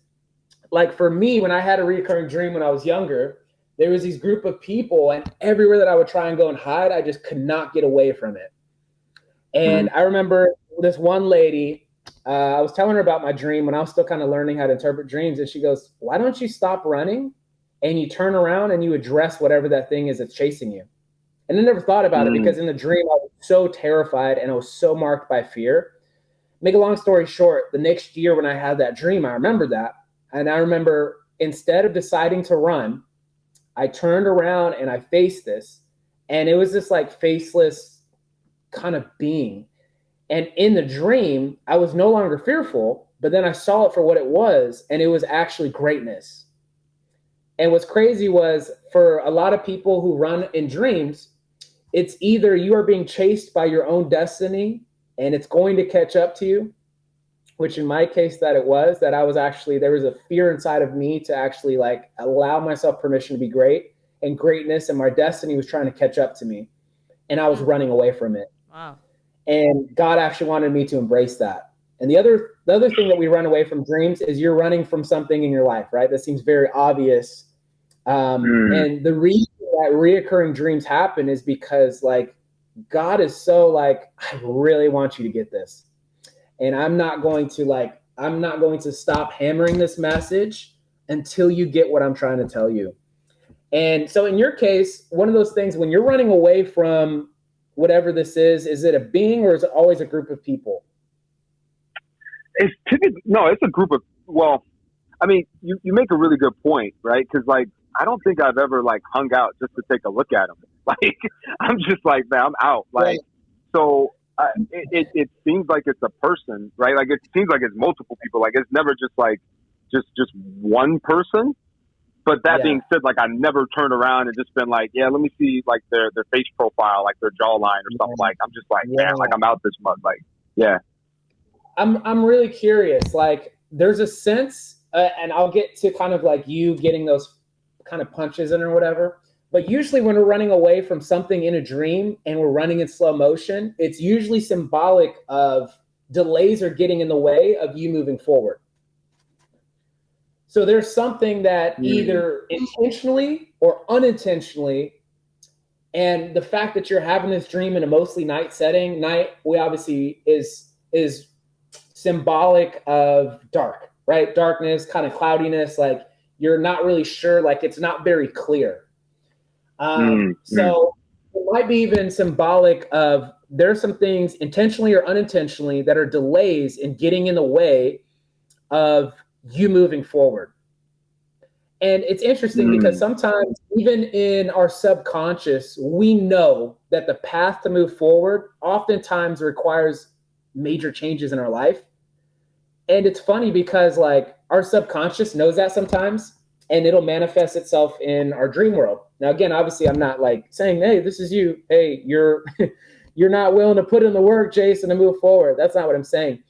like for me, when I had a recurring dream when I was younger, there was these group of people, and everywhere that I would try and go and hide, I just could not get away from it. And I remember this one lady, I was telling her about my dream when I was still kind of learning how to interpret dreams. And she goes, why don't you stop running and you turn around and you address whatever that thing is that's chasing you? And I never thought about it because in the dream, I was so terrified and I was so marked by fear. Make a long story short, the next year when I had that dream, I remember that. And I remember instead of deciding to run, I turned around and I faced this. And it was this like faceless kind of being. And in the dream, I was no longer fearful, but then I saw it for what it was. And it was actually greatness. And what's crazy was for a lot of people who run in dreams, it's either you are being chased by your own destiny and it's going to catch up to you, which in my case that it was, that I was actually, there was a fear inside of me to actually like allow myself permission to be great and greatness, and my destiny was trying to catch up to me and I was running away from it. Wow. And God actually wanted me to embrace that. And the other thing that we run away from dreams is you're running from something in your life, right? That seems very obvious. And the reason that reoccurring dreams happen is because like God is so like, I really want you to get this. And I'm not going to stop hammering this message until you get what I'm trying to tell you. And so in your case, one of those things, when you're running away from whatever this is it a being or is it always a group of people? It's typically, no, it's a group of, well, I mean, you make a really good point, right? Because like, I don't think I've ever like hung out just to take a look at them. Like, I'm just like, man, I'm out. Like, right. So it seems like it's a person, right? Like it seems like it's multiple people. Like it's never just like just one person. But that being said, like I never turned around and just been like, yeah, let me see like their face profile, like their jawline or something. Like I'm just like, man, like I'm out this month. Like, yeah. I'm really curious. Like there's a sense, and I'll get to kind of like you getting those kind of punches in or whatever. But usually when we're running away from something in a dream and we're running in slow motion, it's usually symbolic of delays are getting in the way of you moving forward. So there's something that either intentionally or unintentionally, and the fact that you're having this dream in a mostly night setting, we obviously is symbolic of dark, right? Darkness, kind of cloudiness, like you're not really sure, like it's not very clear. So it might be even symbolic of there's some things intentionally or unintentionally that are delays in getting in the way of you moving forward. And it's interesting because sometimes even in our subconscious, we know that the path to move forward oftentimes requires major changes in our life. And it's funny because like our subconscious knows that sometimes, and it'll manifest itself in our dream world. Now, again, obviously I'm not like saying, hey, this is you. Hey, you're not willing to put in the work, Jason, to move forward. That's not what I'm saying.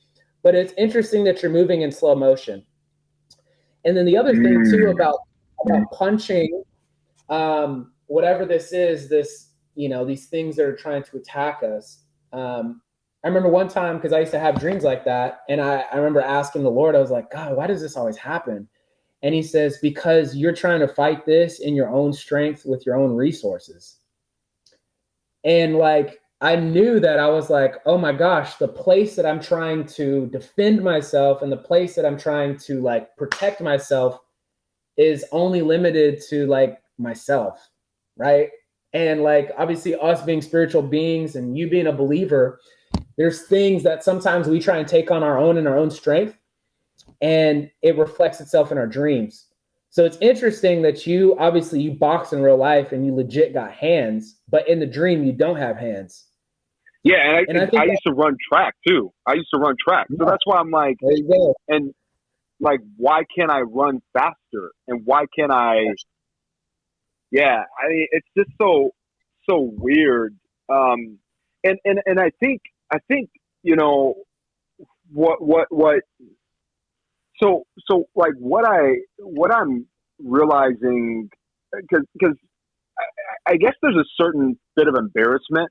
But it's interesting that you're moving in slow motion. And then the other thing too about punching, whatever this is, these things that are trying to attack us. I remember one time, because I used to have dreams like that, and I remember asking the Lord, I was like, God, why does this always happen? And he says, because you're trying to fight this in your own strength with your own resources. And like, I knew that I was like, oh my gosh, the place that I'm trying to defend myself and the place that I'm trying to like protect myself is only limited to like myself, right? And like, obviously us being spiritual beings and you being a believer, there's things that sometimes we try and take on our own in our own strength, and it reflects itself in our dreams. So it's interesting that you box in real life and you legit got hands, but in the dream you don't have hands. Yeah, and I used to run track too. So that's why I'm like, there you go. And like, why can't I run faster? And why can't I, yeah, I mean, it's just so weird. And I think, you know, so like what I'm realizing, because I guess there's a certain bit of embarrassment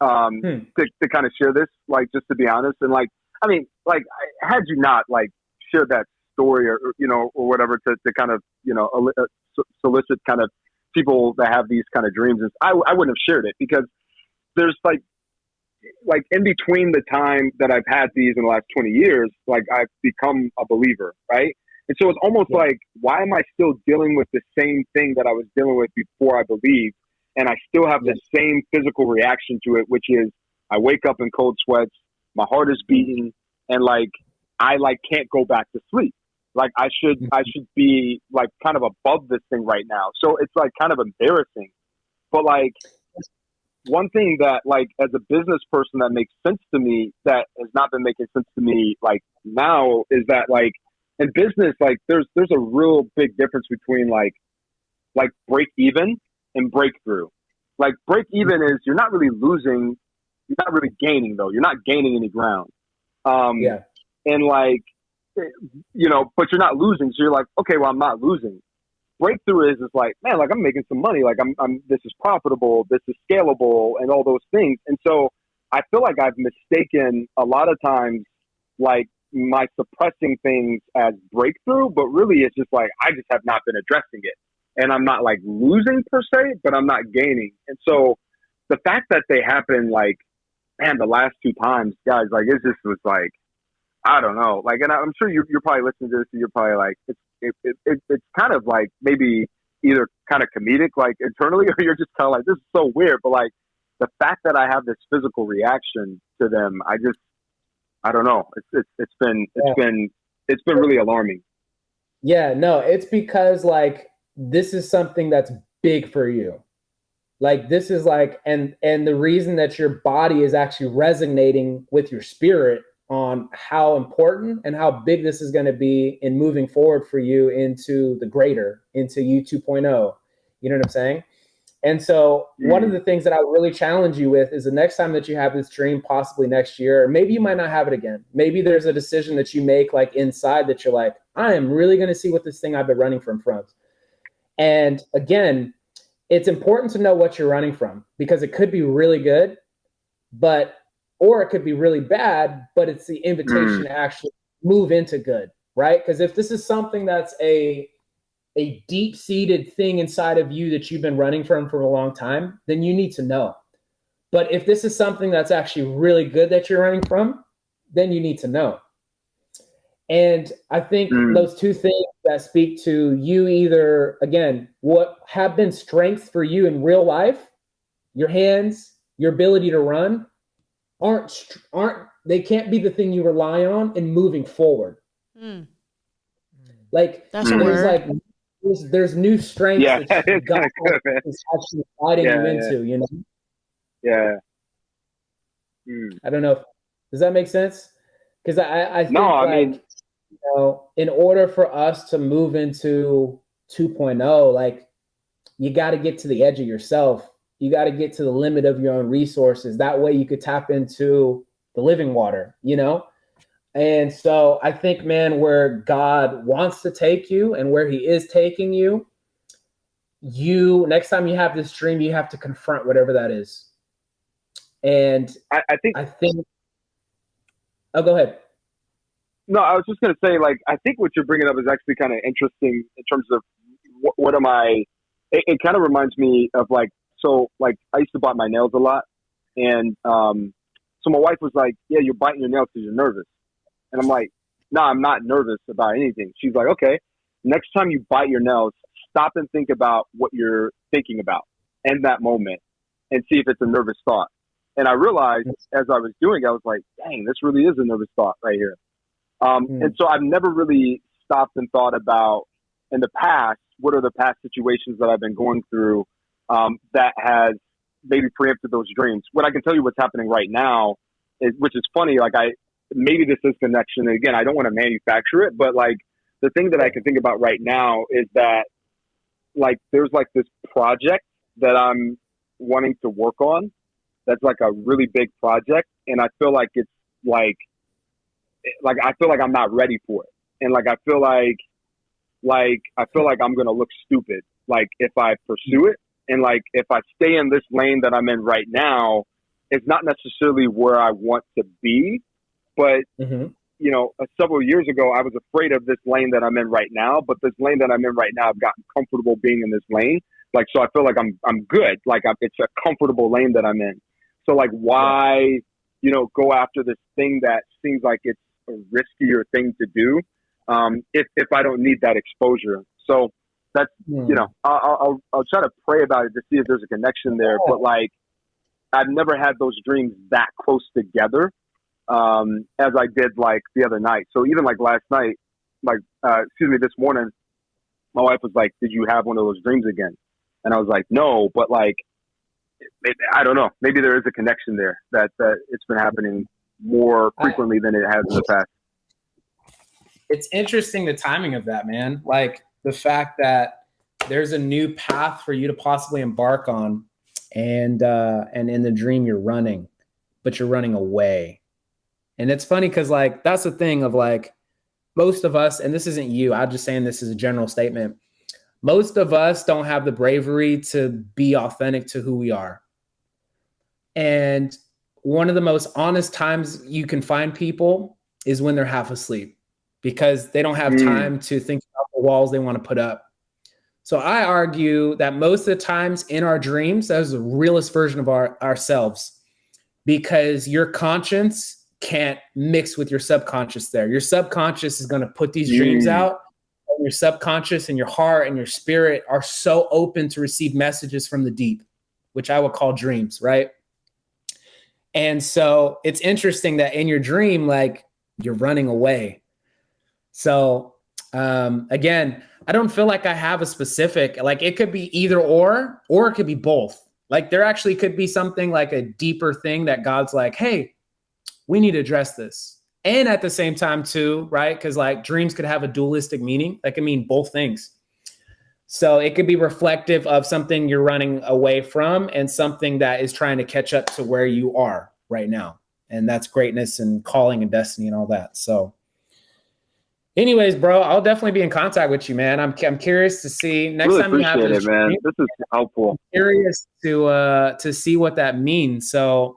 to kind of share this, like, just to be honest. And like, I mean, like, had you not like shared that story or you know, or whatever to kind of, you know, solicit kind of people that have these kind of dreams, I wouldn't have shared it, because there's like in between the time that I've had these in the last 20 years, like, I've become a believer, right? And so it's almost like, why am I still dealing with the same thing that I was dealing with before I believed? And I still have the same physical reaction to it, which is I wake up in cold sweats, my heart is beating, and like, I like can't go back to sleep. Like, I should be like kind of above this thing right now. So it's like kind of embarrassing. But like, one thing that, like, as a business person that makes sense to me, that has not been making sense to me like now, is that like in business, like there's a real big difference between like break even and breakthrough. Like, break even is you're not really losing, you're not really gaining though. You're not gaining any ground. And like, you know, but you're not losing. So you're like, okay, well, I'm not losing. Breakthrough is like, man, like, I'm making some money. Like, I'm this is profitable, this is scalable, and all those things. And so I feel like I've mistaken a lot of times, like, my suppressing things as breakthrough, but really it's just like, I just have not been addressing it. And I'm not like losing per se, but I'm not gaining. And so the fact that they happen, like, man, the last two times, guys, like, it just was like, I don't know. Like, and I'm sure you're probably listening to this and you're probably like, it's kind of like maybe either kind of comedic, like, internally, or you're just kind of like, this is so weird. But like, the fact that I have this physical reaction to them, I don't know. It's been really alarming. Yeah, no, it's because like, this is something that's big for you. Like, this is like, and the reason that your body is actually resonating with your spirit on how important and how big this is going to be in moving forward for you into the greater, into you 2.0. You know what I'm saying? And so one of the things that I would really challenge you with is the next time that you have this dream, possibly next year, or maybe you might not have it again. Maybe there's a decision that you make, like, inside, that you're like, I am really going to see what this thing I've been running from. And again, it's important to know what you're running from, because it could be really good, or it could be really bad, but it's the invitation to actually move into good, right? Because if this is something that's a deep-seated thing inside of you that you've been running from for a long time, then you need to know. But if this is something that's actually really good that you're running from, then you need to know. And I think those two things that speak to you, either, again, what have been strengths for you in real life, your hands, your ability to run, they can't be the thing you rely on in moving forward. Like, that's a word. Like, there's new strengths that God is actually guiding you into, you know? Yeah. I don't know. Does that make sense? Because I think, no, I like, mean, you know, in order for us to move into 2.0, like, you got to get to the edge of yourself. You got to get to the limit of your own resources. That way you could tap into the living water, you know? And so I think, man, where God wants to take you and where he is taking you, next time you have this dream, you have to confront whatever that is. And I think, oh, go ahead. No, I was just going to say, like, I think what you're bringing up is actually kind of interesting in terms of what am I, it kind of reminds me of, like, so, like, I used to bite my nails a lot. And so my wife was like, yeah, you're biting your nails because you're nervous. And I'm like, no, I'm not nervous about anything. She's like, okay, next time you bite your nails, stop and think about what you're thinking about in that moment and see if it's a nervous thought. And I realized as I was doing it, I was like, dang, this really is a nervous thought right here. And so I've never really stopped and thought about, in the past, what are the past situations that I've been going through that has maybe preempted those dreams. What I can tell you what's happening right now is, which is funny, like maybe this is connection. And again, I don't want to manufacture it, but like the thing that I can think about right now is that like there's like this project that I'm wanting to work on. That's like a really big project, and I feel like it's like I feel like I'm not ready for it, and like I feel like I'm gonna look stupid like if I pursue it, and like if I stay in this lane that I'm in right now, it's not necessarily where I want to be, but you know, several years ago I was afraid of this lane that I'm in right now, but this lane that I'm in right now, I've gotten comfortable being in this lane, like so I feel like I'm good, like it's a comfortable lane that I'm in. So like why you know go after this thing that seems like it's a riskier thing to do if I don't need that exposure. So that's you know I'll try to pray about it to see if there's a connection there. But like I've never had those dreams that close together as I did like the other night. So even like last night, like this morning, my wife was like, "Did you have one of those dreams again?" And I was like, "No," but like I don't know. Maybe there is a connection there that it's been happening more frequently than it has in the past. It's interesting the timing of that, man. Like the fact that there's a new path for you to possibly embark on, and in the dream you're running, but you're running away. And it's funny because like that's the thing of like most of us, and this isn't you, I'm just saying this is a general statement. Most of us don't have the bravery to be authentic to who we are. And one of the most honest times you can find people is when they're half asleep, because they don't have time to think about the walls they want to put up. So I argue that most of the times in our dreams, that is the realest version of ourselves, because your conscience can't mix with your subconscious there. Your subconscious is going to put these dreams out. And your subconscious and your heart and your spirit are so open to receive messages from the deep, which I would call dreams, right? And so it's interesting that in your dream, like you're running away. So again, I don't feel like I have a specific, like it could be either or it could be both. Like there actually could be something like a deeper thing that God's like, hey, we need to address this. And at the same time too, right? Because like dreams could have a dualistic meaning. That can mean both things. So it could be reflective of something you're running away from and something that is trying to catch up to where you are right now. And that's greatness and calling and destiny and all that. So anyways, bro, I'll definitely be in contact with you, man. I'm curious to see next really time you have this. Man. This is helpful. I'm curious to see what that means. So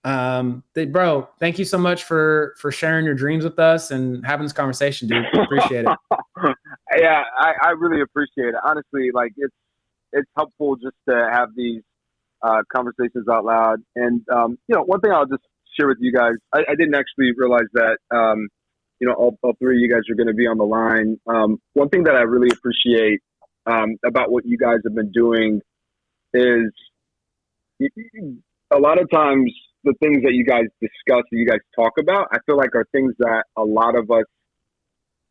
bro, thank you so much for sharing your dreams with us and having this conversation, dude. Appreciate it. Yeah, I really appreciate it. Honestly, like it's helpful just to have these conversations out loud. And you know, one thing I'll just share with you guys, I didn't actually realize that you know, all three of you guys are going to be on the line. One thing that I really appreciate about what you guys have been doing is a lot of times the things that you guys discuss and you guys talk about, I feel like are things that a lot of us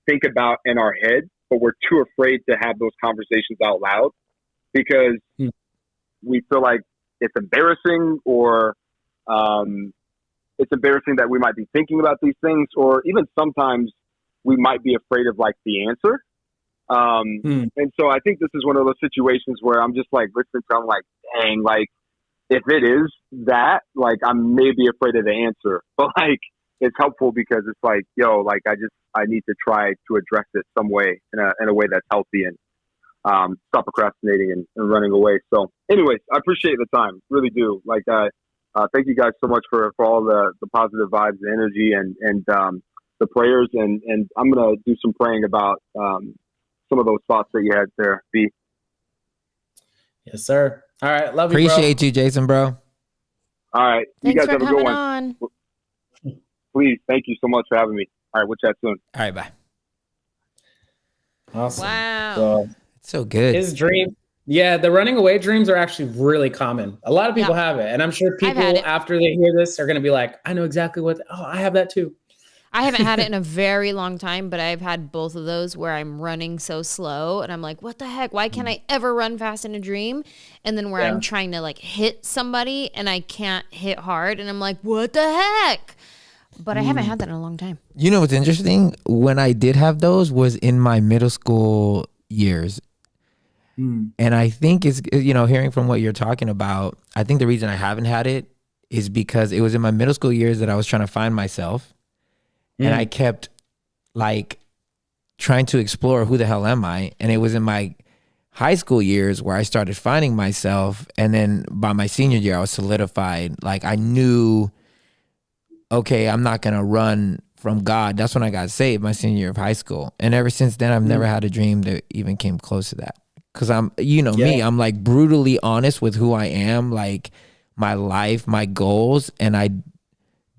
think about in our head, but we're too afraid to have those conversations out loud because we feel like it's embarrassing, or it's embarrassing that we might be thinking about these things, or even sometimes we might be afraid of like the answer. And so I think this is one of those situations where I'm just like listening to, I'm like, dang, like if it is that, like I'm maybe afraid of the answer, but like it's helpful because it's like, yo, like I need to try to address it some way in a way that's healthy and stop procrastinating and running away. So anyways, I appreciate the time, really do. Like thank you guys so much for all the positive vibes, the energy, and the prayers. And I'm going to do some praying about some of those thoughts that you had there, B. Yes, sir. All right. Love you, Appreciate you, Jason, bro. All right. Thanks you guys for have a good coming one. on. Please. Thank you so much for having me. All right. We'll chat soon. All right, bye. Awesome. Wow. So, It's so good. his dream. Yeah, the running away dreams are actually really common. A lot of people have it. And I'm sure people had it. after they hear this are going to be like, I know exactly I have that too. I haven't had it in a very long time, but I've had both of those where I'm running so slow and I'm like, what the heck? Why can't I ever run fast in a dream? And then where I'm trying to like hit somebody and I can't hit hard and I'm like, what the heck? But I haven't had that in a long time. You know what's interesting? When I did have those was in my middle school years. And I think it's, hearing from what you're talking about, I think the reason I haven't had it is because it was in my middle school years that I was trying to find myself. And I kept like trying to explore who the hell am I? And it was in my high school years where I started finding myself. And then by my senior year, I was solidified. Like I knew, okay, I'm not going to run from God. That's when I got saved, my senior year of high school. And ever since then, I've never had a dream that even came close to that. Cause I'm, me, I'm like brutally honest with who I am, like my life, my goals. And I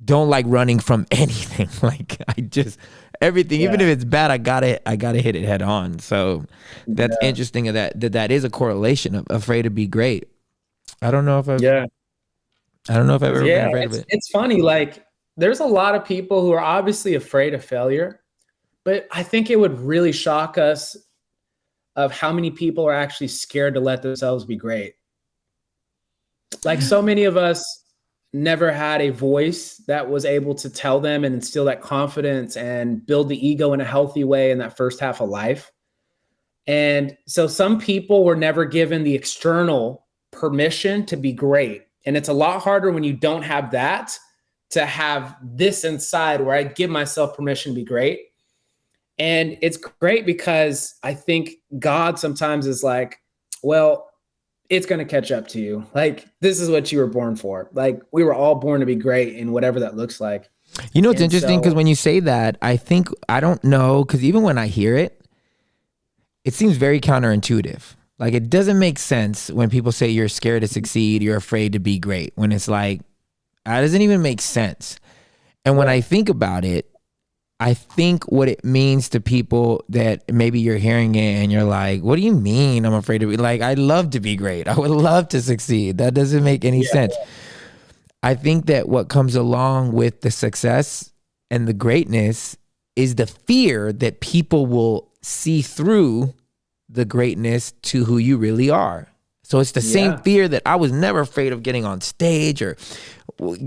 don't like running from anything. Like I just, everything, even if it's bad, I gotta hit it head on. So that's interesting that is a correlation of afraid to be great. I don't know if I've ever been afraid of it. It's funny. Like there's a lot of people who are obviously afraid of failure, but I think it would really shock us of how many people are actually scared to let themselves be great. Like so many of us never had a voice that was able to tell them and instill that confidence and build the ego in a healthy way in that first half of life. And so some people were never given the external permission to be great. And it's a lot harder when you don't have that to have this inside where I give myself permission to be great. And it's great because I think God sometimes is like, well, it's going to catch up to you. Like, this is what you were born for. Like, we were all born to be great in whatever that looks like. You know, it's interesting because when you say that, I don't know, because even when I hear it, it seems very counterintuitive. Like, it doesn't make sense when people say you're scared to succeed, you're afraid to be great, when it's like, that doesn't even make sense. And when I think about it, I think what it means to people that maybe you're hearing it and you're like, what do you mean I'm afraid to be? Like, I'd love to be great. I would love to succeed. That doesn't make any sense. I think that what comes along with the success and the greatness is the fear that people will see through the greatness to who you really are. So it's the same fear that I was never afraid of getting on stage or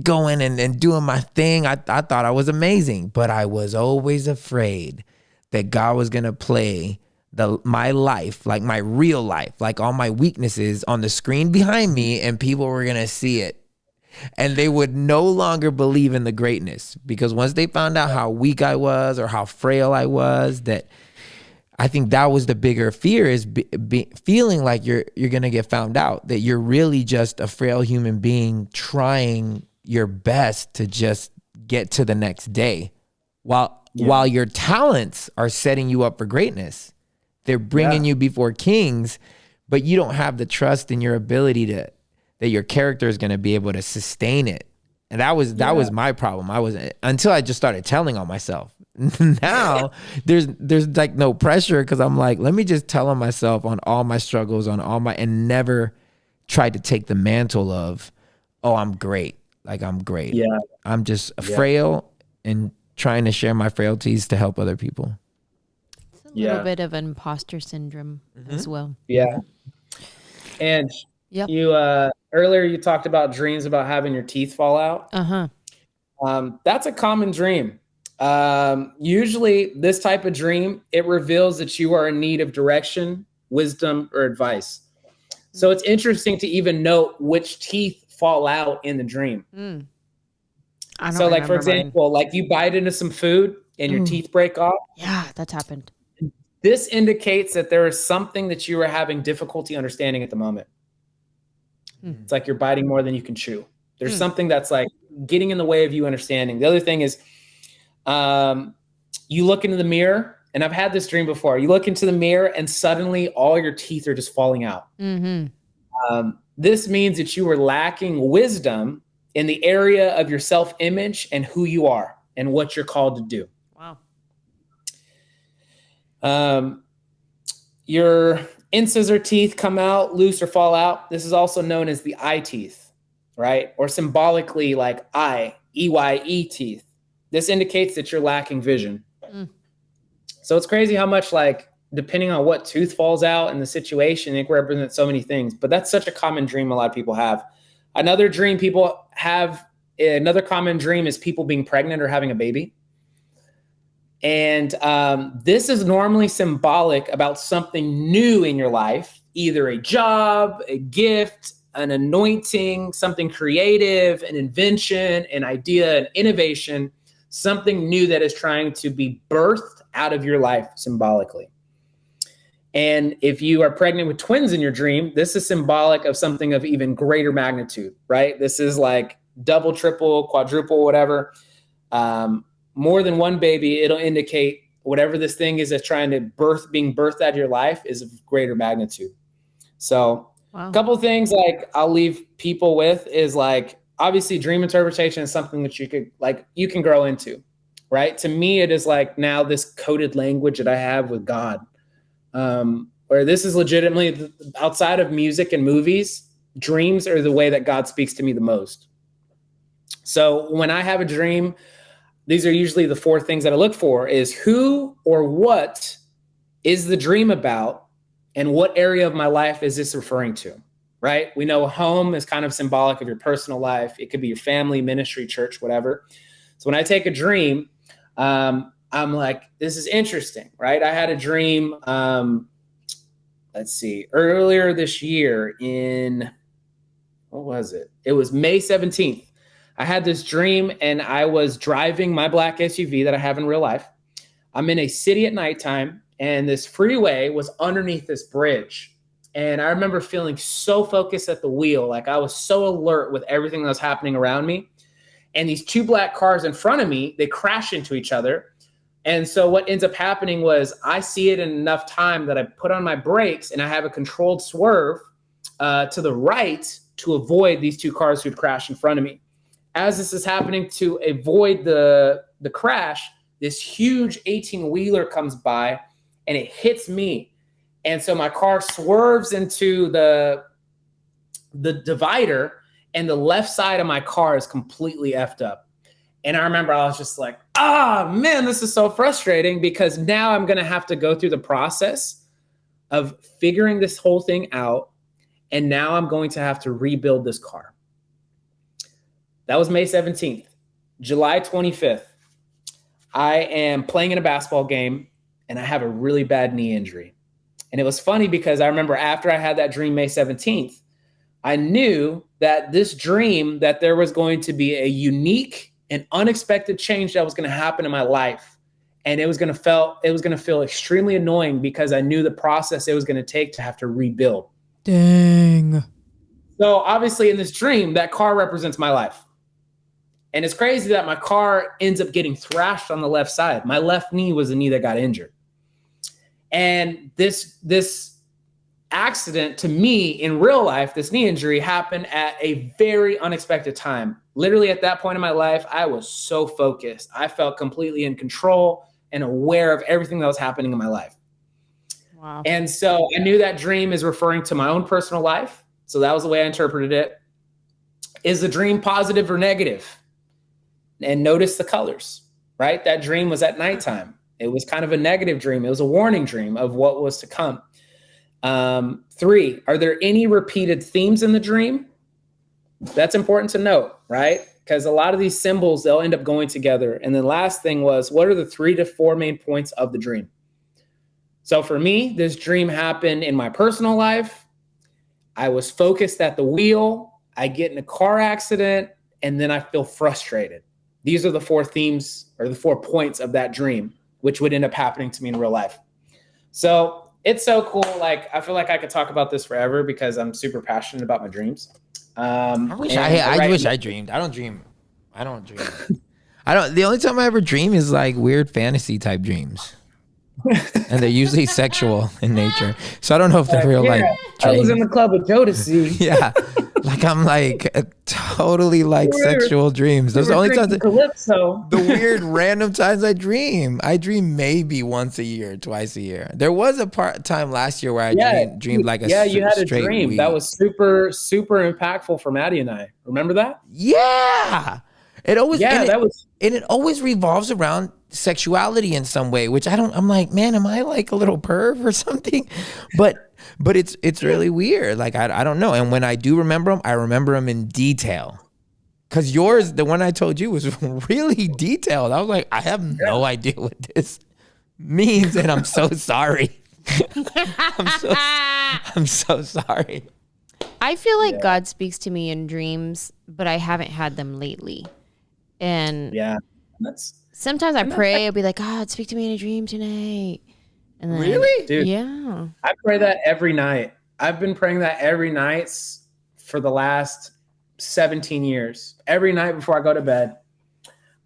going and doing my thing. I thought I was amazing, but I was always afraid that God was going to play my life, like my real life, like all my weaknesses on the screen behind me, and people were going to see it. And they would no longer believe in the greatness, because once they found out how weak I was or how frail I was, that I think that was the bigger fear, is feeling like you're going to get found out, that you're really just a frail human being trying your best to just get to the next day while your talents are setting you up for greatness. They're bringing you before kings, but you don't have the trust in your ability that your character is going to be able to sustain it. And that was my problem. Until I just started telling on myself. Now there's like no pressure, because I'm like, let me just tell on myself on all my struggles, and never try to take the mantle of, oh, I'm great. Like, I'm great. Yeah. I'm just frail and trying to share my frailties to help other people. It's a little bit of imposter syndrome as well. Yeah. And you earlier you talked about dreams about having your teeth fall out. That's a common dream. Usually this type of dream, it reveals that you are in need of direction, wisdom, or advice. So it's interesting to even note which teeth fall out in the dream. So like, for example, like you bite into some food and your teeth break off. Yeah, that's happened. This indicates that there is something that you are having difficulty understanding at the moment. It's like you're biting more than you can chew. There's something that's like getting in the way of you understanding. The other thing is, you look into the mirror, and I've had this dream before. You look into the mirror and suddenly all your teeth are just falling out. This means that you were lacking wisdom in the area of your self-image and who you are and what you're called to do. Wow. Your incisor teeth come out, loose, or fall out. This is also known as the eye teeth, right? Or symbolically like EYE teeth. This indicates that you're lacking vision. So it's crazy how much, like, depending on what tooth falls out in the situation, it represents so many things. But that's such a common dream a lot of people have. Another dream people have another common dream is people being pregnant or having a baby. And this is normally symbolic about something new in your life, either a job, a gift, an anointing, something creative, an invention, an idea, an innovation, something new that is trying to be birthed out of your life symbolically. And if you are pregnant with twins in your dream, this is symbolic of something of even greater magnitude, right? This is like double, triple, quadruple, whatever. More than one baby, it'll indicate whatever this thing is that's trying to being birthed out of your life is of greater magnitude. So a couple of things like I'll leave people with is like, obviously dream interpretation is something that you can grow into, right? To me, it is like now this coded language that I have with God, where this is legitimately outside of music and movies, dreams are the way that God speaks to me the most. So when I have a dream, these are usually the 4 things that I look for is who or what is the dream about and what area of my life is this referring to, right? We know home is kind of symbolic of your personal life. It could be your family, ministry, church, whatever. So when I take a dream, I'm like, this is interesting, right? I had a dream, earlier this year what was it? It was May 17th. I had this dream and I was driving my black SUV that I have in real life. I'm in a city at nighttime and this freeway was underneath this bridge. And I remember feeling so focused at the wheel. Like I was so alert with everything that was happening around me. And these 2 black cars in front of me, they crash into each other. And so what ends up happening was I see it in enough time that I put on my brakes and I have a controlled swerve to the right to avoid these 2 cars who'd crash in front of me. As this is happening to avoid the crash, this huge 18-wheeler comes by and it hits me. And so my car swerves into the divider and the left side of my car is completely effed up. And I remember I was just like, man, this is so frustrating because now I'm going to have to go through the process of figuring this whole thing out. And now I'm going to have to rebuild this car. That was May 17th. July 25th, I am playing in a basketball game and I have a really bad knee injury. And it was funny because I remember after I had that dream May 17th, I knew that this dream that there was going to be a unique and unexpected change that was going to happen in my life. And it was going to feel extremely annoying because I knew the process it was going to take to have to rebuild. Dang. So obviously in this dream, that car represents my life. And it's crazy that my car ends up getting thrashed on the left side. My left knee was the knee that got injured. And this accident to me in real life, this knee injury happened at a very unexpected time. Literally at that point in my life, I was so focused. I felt completely in control and aware of everything that was happening in my life. Wow. And so I knew that dream is referring to my own personal life. So that was the way I interpreted it. Is the dream positive or negative? And notice the colors, right? That dream was at nighttime. It was kind of a negative dream. It was a warning dream of what was to come. 3, are there any repeated themes in the dream? That's important to note, right? Because a lot of these symbols, they'll end up going together. And the last thing was, what are the 3 to 4 main points of the dream? So for me, this dream happened in my personal life. I was focused at the wheel. I get in a car accident, and then I feel frustrated. These are the 4 themes or the 4 points of that dream, which would end up happening to me in real life. So it's so cool. Like, I feel like I could talk about this forever because I'm super passionate about my dreams. I wish I dreamed. I don't dream. The only time I ever dream is like weird fantasy type dreams. And they're usually sexual in nature. So I don't know if they're real like I was in the club with Jodeci. Yeah. Like I'm like totally like sexual dreams. Those are the only times Calypso. The weird random times I dream. I dream maybe once a year, twice a year. There was a time last year where I dreamed like a you had a dream week. That was super impactful for Maddie and I. Remember that? Yeah. It always it always revolves around sexuality in some way, which I'm like, man, am I like a little perv or something? But it's really weird. Like I don't know. And when I do remember them, I remember them in detail. Because yours, the one I told you, was really detailed. I was like, I have no idea what this means, and I'm so sorry. I'm so sorry. I feel like God speaks to me in dreams, but I haven't had them lately. And sometimes I pray, I'll be like, God, speak to me in a dream tonight. And then, really? Dude, yeah. I pray that every night. I've been praying that every night for the last 17 years. Every night before I go to bed,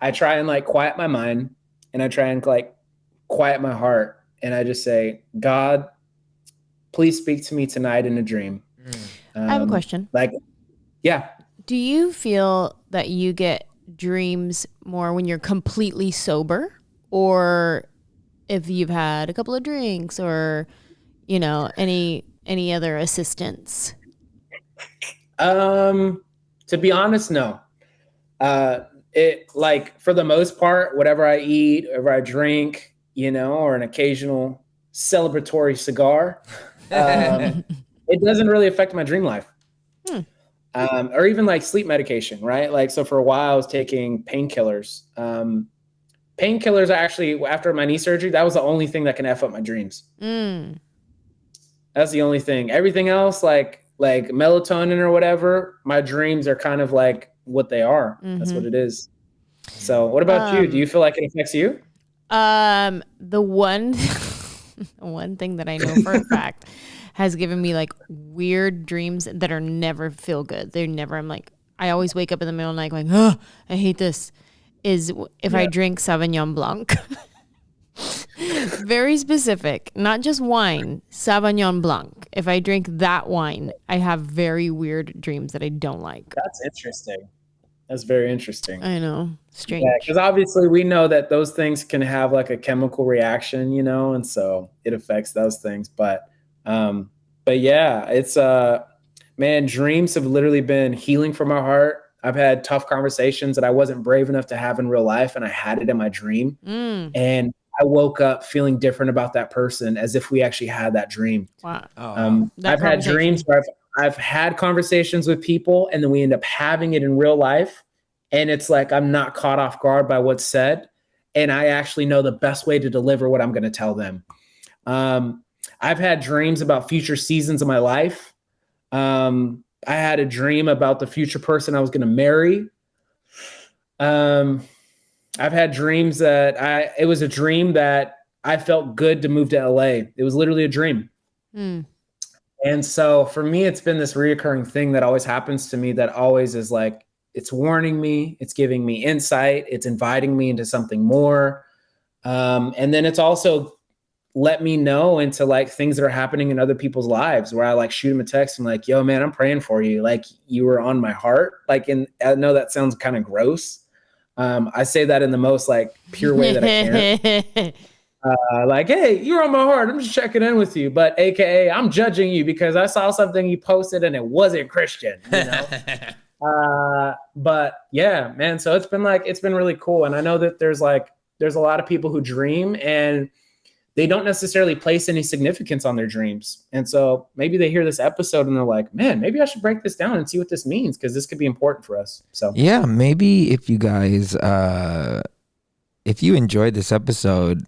I try and like quiet my mind, and I try and like quiet my heart. And I just say, God, please speak to me tonight in a dream. I have a question. Do you feel that you get dreams more when you're completely sober, or if you've had a couple of drinks, or, you know, any other assistance? To be honest, no. It, like, for the most part, whatever I eat, whatever I drink, you know, or an occasional celebratory cigar, it doesn't really affect my dream life. Or even like sleep medication, right? Like, so for a while I was taking painkillers. Painkillers are actually, after my knee surgery, that was the only thing that can F up my dreams. That's the only thing. Everything else, like melatonin or whatever, my dreams are kind of like what they are. That's what it is. So what about you? Do you feel like it affects you? The one thing that I know for a fact has given me like weird dreams that are never feel good. They're never, I always wake up in the middle of the night going, oh, I hate this, is if I drink Sauvignon Blanc. Very specific, not just wine, Sauvignon Blanc. If I drink that wine, I have very weird dreams that I don't like. That's interesting. That's very interesting. I know. Strange. Yeah, because obviously we know that those things can have like a chemical reaction, you know, and so it affects those things. But yeah, it's man, dreams have literally been healing for my heart. I've had tough conversations that I wasn't brave enough to have in real life, and I had it in my dream. And I woke up feeling different about that person, as if we actually had that dream. Wow. I've had dreams where I've had conversations with people, and then we end up having it in real life. And it's like, I'm not caught off guard by what's said. And I actually know the best way to deliver what I'm going to tell them. I've had dreams about future seasons of my life. I had a dream about the future person I was going to marry. I've had dreams that it was a dream that I felt good to move to LA. It was literally a dream. And so for me, it's been this reoccurring thing that always happens to me, that always is like, it's warning me, it's giving me insight, it's inviting me into something more. And then it's also let me know into like things that are happening in other people's lives, where I like shoot them a text and like, yo, man, I'm praying for you. Like, you were on my heart. Like, and I know that sounds kind of gross. I say that in the most like pure way that I can. Like, hey, you're on my heart, I'm just checking in with you. But AKA, I'm judging you because I saw something you posted and it wasn't Christian, you know? But yeah, man, so it's been really cool. And I know that there's a lot of people who dream and they don't necessarily place any significance on their dreams. And so maybe they hear this episode and they're like, man, maybe I should break this down and see what this means, because this could be important for us. So yeah, maybe if you guys, if you enjoyed this episode,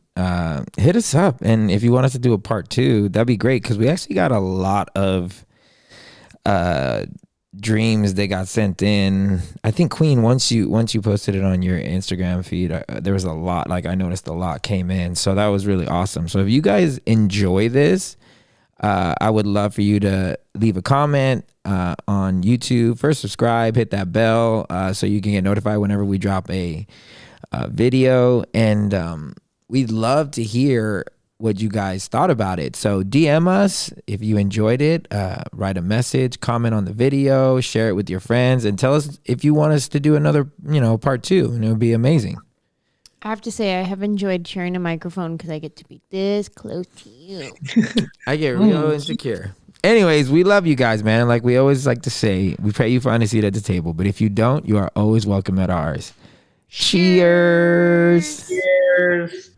hit us up. And if you want us to do a part 2, that'd be great, because we actually got a lot of dreams that got sent in. I think Queen, once you posted it on your Instagram feed, there was a lot, like I noticed a lot came in, so that was really awesome. So if you guys enjoy this, I would love for you to leave a comment on YouTube. First, subscribe, hit that bell so you can get notified whenever we drop a video, and we'd love to hear what you guys thought about it. So DM us if you enjoyed it, write a message, comment on the video, share it with your friends, and tell us if you want us to do another, part 2, and it would be amazing. I have to say, I have enjoyed sharing a microphone because I get to be this close to you. I get real insecure. Anyways, we love you guys, man. Like we always like to say, we pray you find a seat at the table, but if you don't, you are always welcome at ours. Cheers. cheers.